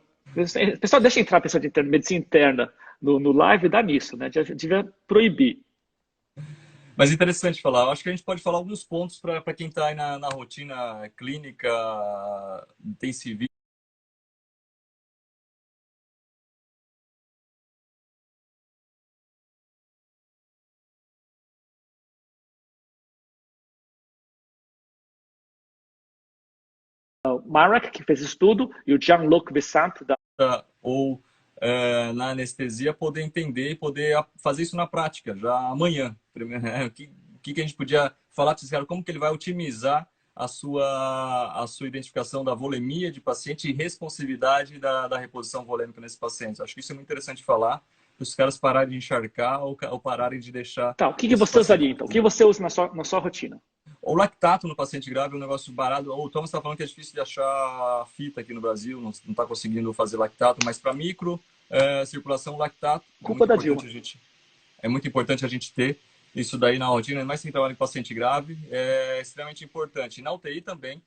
Speaker 1: pessoal deixa entrar a pessoa de medicina interna no live e dá nisso, né? Devia proibir.
Speaker 2: Mas interessante falar. Eu acho que a gente pode falar alguns pontos para quem está aí na rotina clínica intensiva.
Speaker 1: O Marek, que fez estudo, e o Jean-Luc Vissant.
Speaker 2: Ou na anestesia, poder entender e poder fazer isso na prática, já amanhã. O que a gente podia falar para esse cara? Como que ele vai otimizar a sua identificação da volemia de paciente e responsividade da reposição volêmica nesses pacientes? Acho que isso é muito interessante falar, para os caras pararem de encharcar ou pararem de deixar...
Speaker 1: Tá, o que você usaria, então? O que você usa na sua rotina?
Speaker 2: O lactato no paciente grave é um negócio barato. O Thomas está falando que é difícil de achar fita aqui no Brasil, não está conseguindo fazer lactato, mas para micro, circulação, lactato.
Speaker 1: Culpa da Dilma.
Speaker 2: É muito importante a gente ter isso daí na rotina, mas sem trabalho em paciente grave, é extremamente importante. E na UTI também,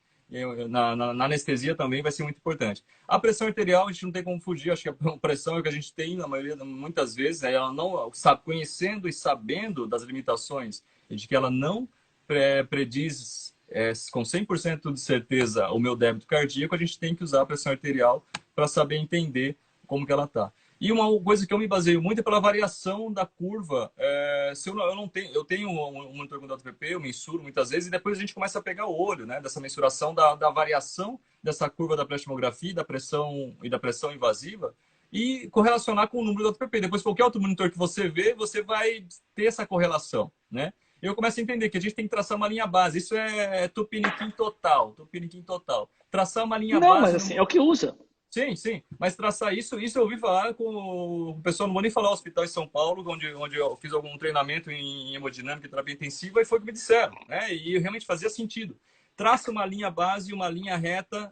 Speaker 2: na anestesia também vai ser muito importante. A pressão arterial, a gente não tem como fugir, acho que a pressão é o que a gente tem, na maioria, muitas vezes, né? Ela não, sabe, conhecendo e sabendo das limitações, de que ela não prediz com 100% de certeza o meu débito cardíaco, a gente tem que usar a pressão arterial para saber entender como que ela está. E uma coisa que eu me baseio muito é pela variação da curva. Se eu não tenho, eu tenho um monitor com DPP, eu mensuro muitas vezes, e depois a gente começa a pegar o olho, né, dessa mensuração da variação dessa curva da pré-tomografia da pressão e da pressão invasiva, e correlacionar com o número do DPP. Depois, qualquer outro monitor que você vê, você vai ter essa correlação, né? Eu começo a entender que a gente tem que traçar uma linha base. Isso é tupiniquim total, tupiniquim total. Traçar uma linha
Speaker 1: Não, mas
Speaker 2: base...
Speaker 1: assim, é o que usa.
Speaker 2: Sim, sim. Mas traçar isso eu ouvi falar com o pessoal, não vou nem falar hospital em São Paulo, onde eu fiz algum treinamento em hemodinâmica e terapia intensiva, e foi o que me disseram, né? E realmente fazia sentido. Traça uma linha base e uma linha reta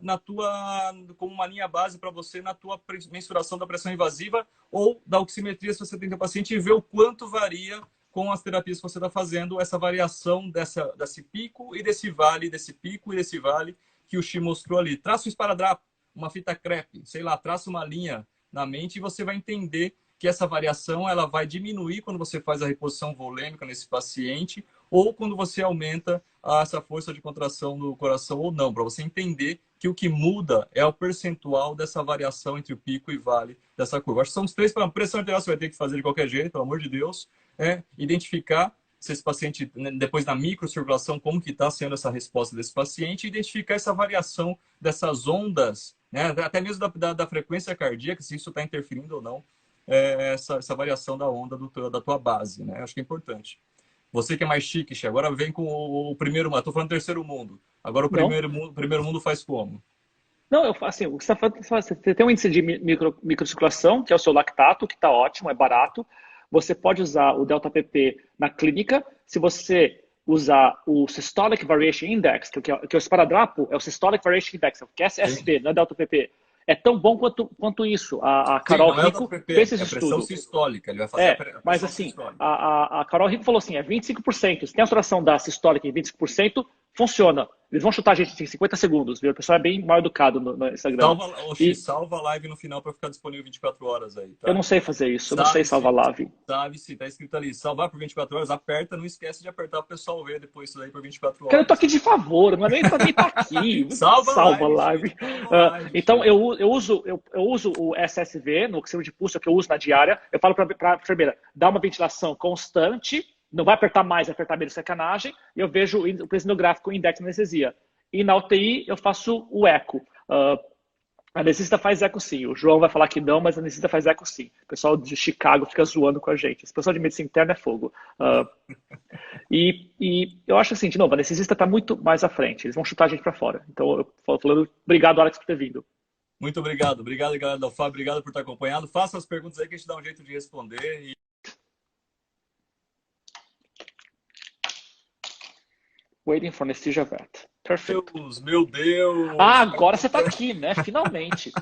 Speaker 2: como uma linha base para você na tua mensuração da pressão invasiva ou da oximetria, se você tem teu paciente, e ver o quanto varia com as terapias que você está fazendo, essa variação desse pico e desse vale, desse pico e desse vale que o Xi mostrou ali. Traça o esparadrapo, uma fita crepe, sei lá, traça uma linha na mente e você vai entender que essa variação ela vai diminuir quando você faz a reposição volêmica nesse paciente ou quando você aumenta essa força de contração do coração ou não, para você entender que o que muda é o percentual dessa variação entre o pico e vale dessa curva. Acho que são os três. Para pressão arterial você vai ter que fazer de qualquer jeito, pelo amor de Deus, identificar se esse paciente, depois na microcirculação, como que está sendo essa resposta desse paciente, identificar essa variação dessas ondas, né? Até mesmo da frequência cardíaca, se isso está interferindo ou não, essa variação da onda da tua base, né? Acho que é importante. Você que é mais chique, agora vem com o primeiro mundo. Estou falando terceiro mundo. Agora o
Speaker 1: Não.
Speaker 2: primeiro mundo faz como?
Speaker 1: Não, assim, o que você está falando, você tem um índice de microcirculação, que é o seu lactato, que está ótimo, é barato. Você pode usar o delta PP na clínica. Se você usar o Systolic Variation Index, que é o esparadrapo, é o Systolic Variation Index, que é SSP, não é delta PP. É tão bom quanto isso. A Carol
Speaker 2: Sim, não é
Speaker 1: Rico
Speaker 2: PP,
Speaker 1: fez esse
Speaker 2: pressão
Speaker 1: estudo.
Speaker 2: sistólica. Ele vai fazer a pressão
Speaker 1: Mas assim,
Speaker 2: sistólica.
Speaker 1: a Carol Rico falou assim, é 25%. Se tem a saturação da sistólica em 25%, funciona. Eles vão chutar a gente em 50 segundos, viu? O pessoal é bem mal educado no Instagram.
Speaker 2: Salva a live no final para ficar disponível 24 horas aí, tá?
Speaker 1: Eu não sei fazer isso, eu não sei salvar live.
Speaker 2: Sabe se tá escrito ali, salvar por 24 horas, aperta, não esquece de apertar para o pessoal ver depois isso daí por 24 horas.
Speaker 1: Cara, eu tô aqui de favor, não é nem pra mim estar aqui. Salva live. Então, eu uso o SSV no oxímetro de pulso, que eu uso na diária. Eu falo pra enfermeira, dá uma ventilação constante, não vai apertar mais, vai apertar menos, sacanagem. E eu vejo o preço no gráfico, o index de anestesia. E na UTI, eu faço o eco. A anestesista faz eco sim. O João vai falar que não, mas a anestesista faz eco sim. O pessoal de Chicago fica zoando com a gente. Esse pessoal de medicina interna é fogo. E eu acho assim, de novo, a anestesista está muito mais à frente. Eles vão chutar a gente para fora. Então, eu falo falando, obrigado, Alex, por ter vindo.
Speaker 2: Muito obrigado. Obrigado, galera da UFAB. Obrigado por estar acompanhando. Faça as perguntas aí que a gente dá um jeito de responder.
Speaker 1: Waiting for anesthesia vet. Perfect.
Speaker 2: Meu Deus!
Speaker 1: Ah, agora você está aqui, né? Finalmente.